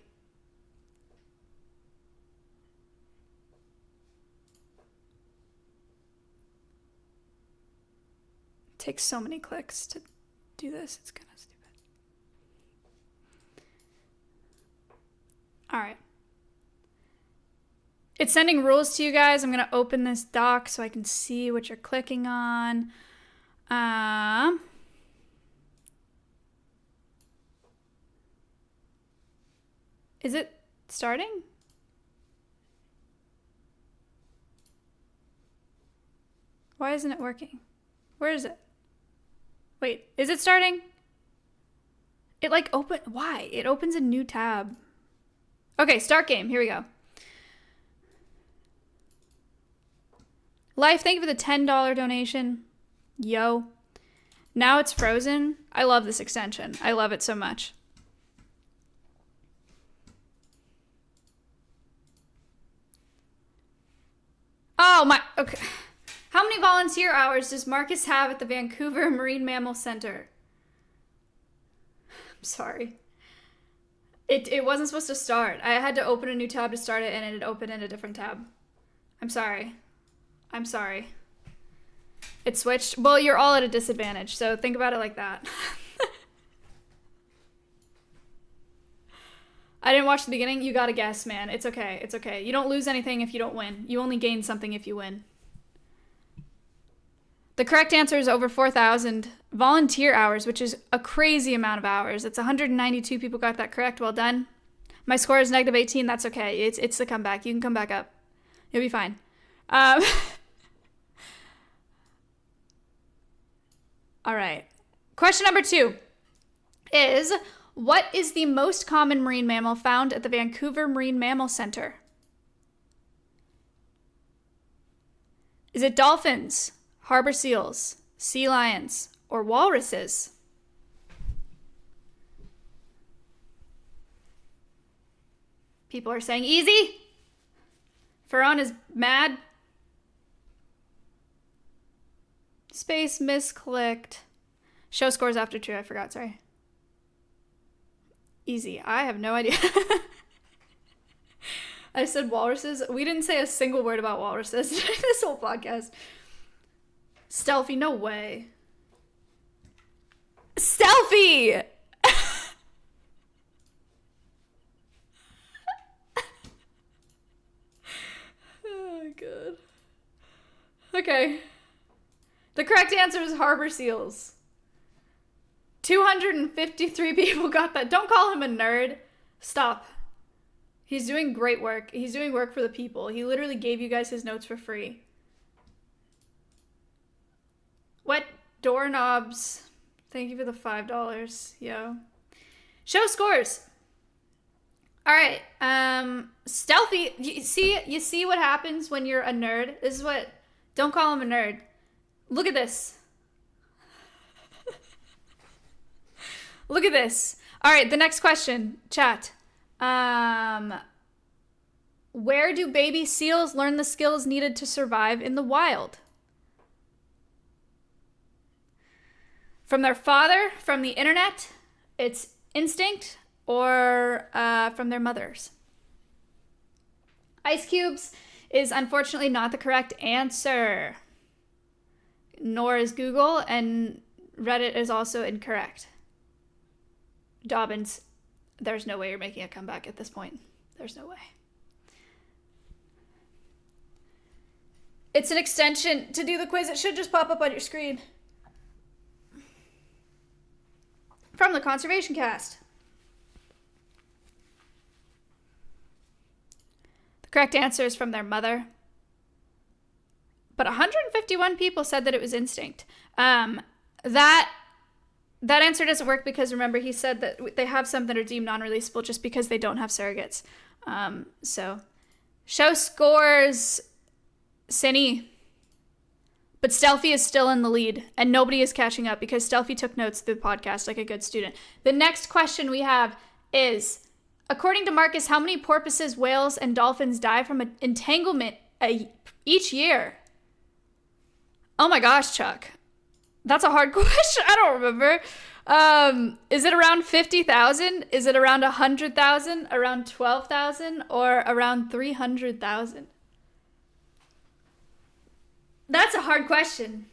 It takes so many clicks to do this. It's kind of stupid. All right. It's sending rules to you guys. I'm going to open this doc so I can see what you're clicking on. Is it starting? Why isn't it working? Where is it? Wait, is it starting? It like why? It opens a new tab. Okay, start game. Here we go. Life, thank you for the $10 donation. Yo. Now it's frozen. I love this extension. I love it so much. Oh my, okay. How many volunteer hours does Marcus have at the Vancouver Marine Mammal Center? I'm sorry. It wasn't supposed to start. I had to open a new tab to start it and it opened in a different tab. I'm sorry. I'm sorry. It switched. Well, you're all at a disadvantage, so think about it like that. I didn't watch the beginning. You gotta guess, man. It's okay. It's okay. You don't lose anything if you don't win. You only gain something if you win. The correct answer is over 4,000 volunteer hours, which is a crazy amount of hours. It's 192 people got that correct. Well done. My score is -18. That's okay. It's the comeback. You can come back up. You'll be fine. All right. Question number 2 is, what is the most common marine mammal found at the Vancouver Marine Mammal Center? Is it dolphins, harbor seals, sea lions, or walruses? People are saying easy. Ferran is mad. Space misclicked. Show scores after true. I forgot. Sorry. Easy. I have no idea. I said walruses. We didn't say a single word about walruses this whole podcast. Stealthy. No way. Stealthy! God. Okay. The correct answer is harbor seals. 253 people got that. Don't call him a nerd. Stop. He's doing great work. He's doing work for the people. He literally gave you guys his notes for free. What doorknobs? Thank you for the $5. Yo. Show scores. All right. Stealthy. You see what happens when you're a nerd? This is what. Don't call him a nerd. Look at this. Look at this. All right, the next question, chat. Where do baby seals learn the skills needed to survive in the wild? From their father, from the internet, it's instinct, or from their mothers? Ice cubes is unfortunately not the correct answer. Nor is Google, and Reddit is also incorrect. Dobbins, there's no way you're making a comeback at this point. There's no way. It's an extension to do the quiz. It should just pop up on your screen. From the Conservation Cast. The correct answer is from their mother. But 151 people said that it was instinct. That answer doesn't work because, remember, he said that they have some that are deemed non-releasable just because they don't have surrogates. So, show scores, Cinny. But Stealthy is still in the lead, and nobody is catching up because Stealthy took notes through the podcast like a good student. The next question we have is, according to Marcus, how many porpoises, whales, and dolphins die from an entanglement each year? Oh my gosh, Chuck. That's a hard question. I don't remember. Is it around 50,000? Is it around 100,000? Around 12,000? Or around 300,000? That's a hard question.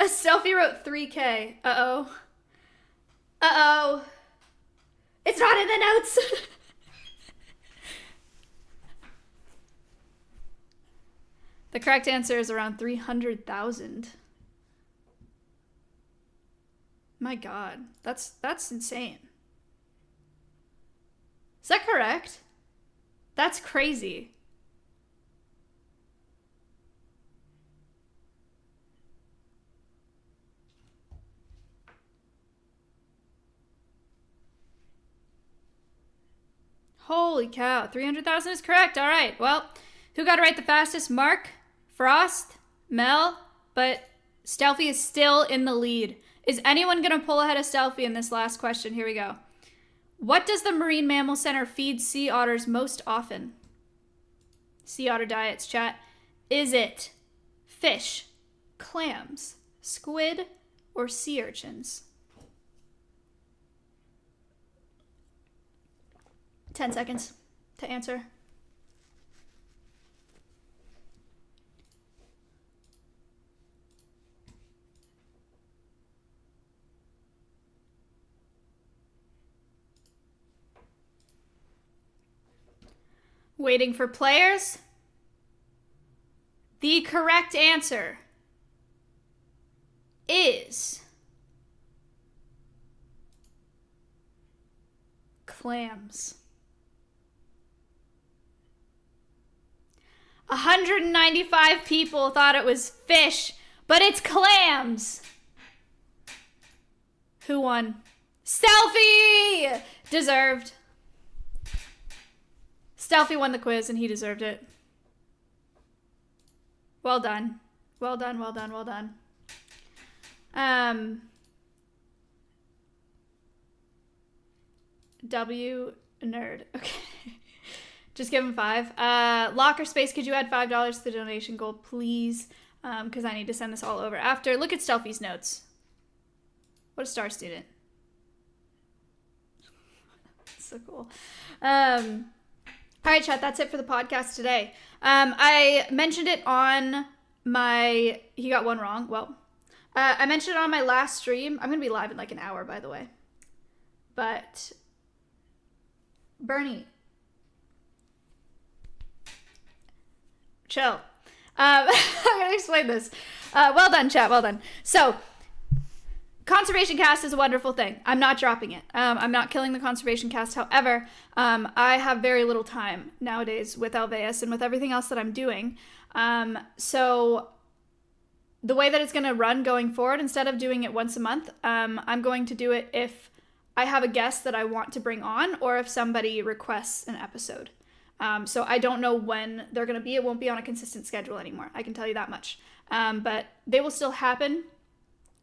A Selfie wrote 3K. Uh-oh. Uh-oh. It's not in the notes. The correct answer is around 300,000. My God, that's insane. Is that correct? That's crazy. Holy cow, 300,000 is correct. All right, well, who got it right the fastest? Mark, Frost, Mel, but Stealthy is still in the lead. Is anyone going to pull ahead of Stealthy in this last question? Here we go. What does the Marine Mammal Center feed sea otters most often? Sea otter diets, chat. Is it fish, clams, squid, or sea urchins? 10 seconds to answer. Waiting for players. The correct answer is clams. 195 people thought it was fish, but it's clams. Who won? Stealthy! Deserved. Stealthy won the quiz and he deserved it. Well done. Well done, well done, well done. W nerd. Okay. Just give him 5. Locker Space, could you add $5 to the donation goal, please? Because I need to send this all over after. Look at Stealthy's notes. What a star student. So cool. All right, chat, that's it for the podcast today. I mentioned it on my, he got one wrong, well, I mentioned it on my last stream. I'm going to be live in like an hour, by the way. But Bernie, chill. I'm going to explain this. Well done, chat. Well done. So, Conservation Cast is a wonderful thing. I'm not dropping it. I'm not killing the Conservation Cast. However, I have very little time nowadays with Alveus and with everything else that I'm doing. So the way that it's going to run going forward, instead of doing it once a month, I'm going to do it if I have a guest that I want to bring on or if somebody requests an episode. So I don't know when they're going to be. It won't be on a consistent schedule anymore. I can tell you that much. But they will still happen,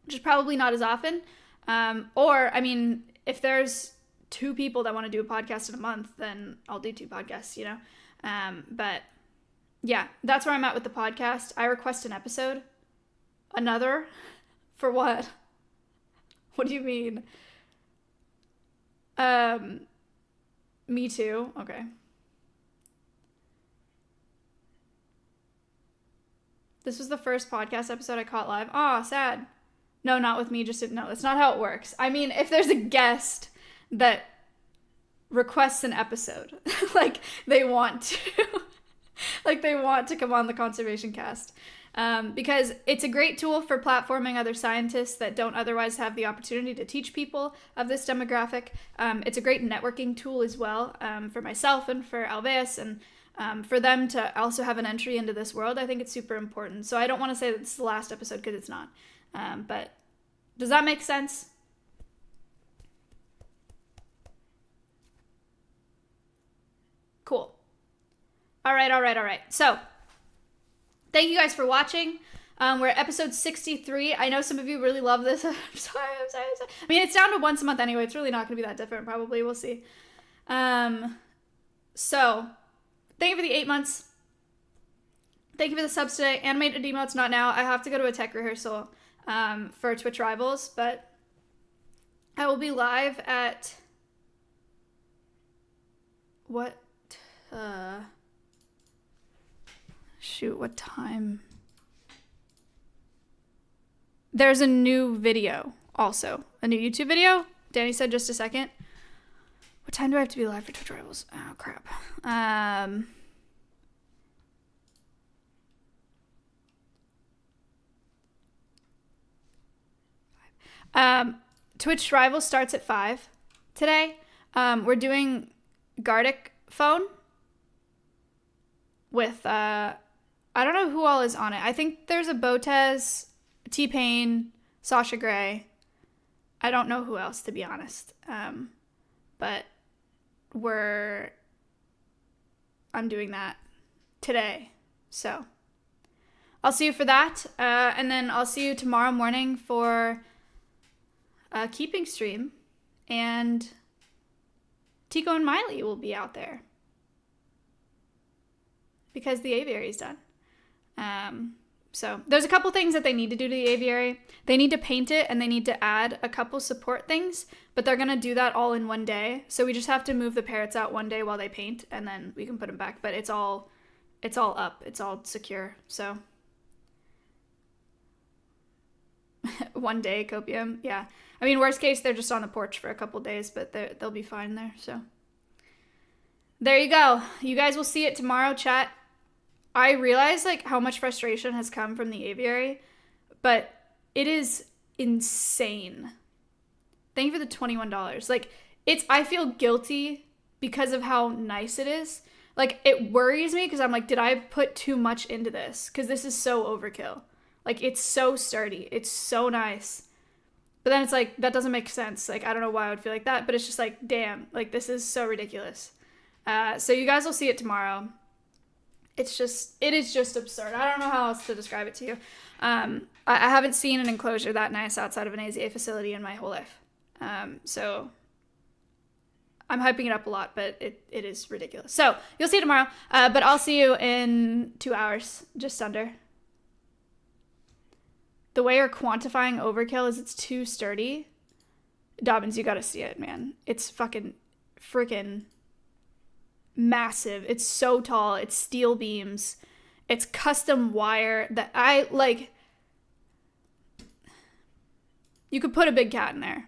just probably not as often. Or, I mean, if there's 2 people that want to do a podcast in a month, then I'll do 2 podcasts, you know? But yeah, that's where I'm at with the podcast. I request an episode. Another? For what? What do you mean? Me too. Okay. This was the first podcast episode I caught live. Aw, sad. No, not with me. No, that's not how it works. I mean, if there's a guest that requests an episode, like they want to, like they want to come on the Conservation Cast, because it's a great tool for platforming other scientists that don't otherwise have the opportunity to teach people of this demographic. It's a great networking tool as well, for myself and for Alveus, and for them to also have an entry into this world. I think it's super important. So I don't want to say that it's the last episode, because it's not. But does that make sense? Cool. All right. So, thank you guys for watching. We're at episode 63. I know some of you really love this. I'm sorry. I mean, it's down to once a month anyway. It's really not going to be that different, probably. We'll see. So, thank you for the 8 months. Thank you for the subs today. Animated emotes, not now. I have to go to a tech rehearsal for Twitch Rivals, but I will be live at what? Shoot, what time? There's a new video also. A new YouTube video. Danny said just a second. What time do I have to be live for Twitch Rivals? Oh, crap. Twitch Rivals starts at 5 today. We're doing Gardic phone with, I don't know who all is on it. I think there's a Botez, T-Pain, Sasha Grey. I don't know who else, to be honest. But I'm doing that today. So I'll see you for that. And then I'll see you tomorrow morning for a keeping stream, and Tico and Miley will be out there because the aviary is done. So there's a couple things that they need to do to the aviary. They need to paint it, and they need to add a couple support things, but they're going to do that all in one day. So we just have to move the parrots out one day while they paint, and then we can put them back. But it's all up. It's all secure. So one day copium. Yeah. I mean, worst case, they're just on the porch for a couple days, but they'll be fine there. So there you go. You guys will see it tomorrow, chat. I realize like how much frustration has come from the aviary, but it is insane. Thank you for the $21. Like, I feel guilty because of how nice it is. Like, it worries me because I'm like, did I put too much into this? Because this is so overkill. Like, it's so sturdy. It's so nice. But then it's like, that doesn't make sense. Like, I don't know why I would feel like that, but it's just like, damn, like, this is so ridiculous. So you guys will see it tomorrow. It is just absurd. I don't know how else to describe it to you. I haven't seen an enclosure that nice outside of an AZA facility in my whole life. So I'm hyping it up a lot, but it is ridiculous. So you'll see it tomorrow, but I'll see you in 2 hours, just under. The way you're quantifying overkill is it's too sturdy. Dobbins, you gotta see it, man. It's fucking freaking massive. It's so tall. It's steel beams. It's custom wire that I like. You could put a big cat in there.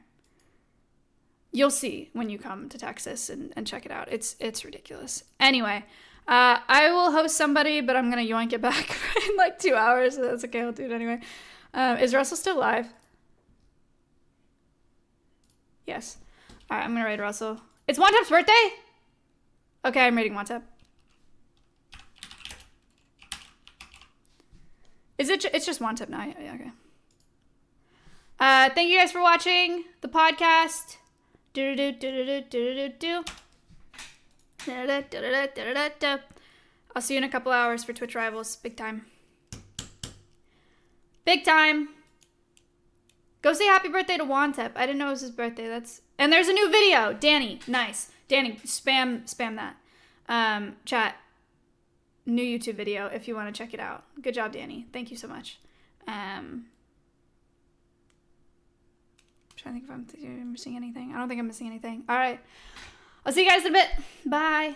You'll see when you come to Texas and check it out. It's ridiculous. Anyway, I will host somebody, but I'm going to yoink it back in like 2 hours. So that's okay. I'll do it anyway. Is Russell still live? Yes. All right, I'm going to raid Russell. It's Wantep's birthday? Okay, I'm raiding Wantep. It's just Wantep now. Yeah, okay. Thank you guys for watching the podcast. I'll see you in a couple hours for Twitch Rivals. Big time. Big time. Go say happy birthday to Wantep. I didn't know it was his birthday. And there's a new video. Danny, nice. Danny, spam that. Chat. New YouTube video if you want to check it out. Good job, Danny. Thank you so much. I'm trying to think if I'm missing anything. I don't think I'm missing anything. All right. I'll see you guys in a bit. Bye.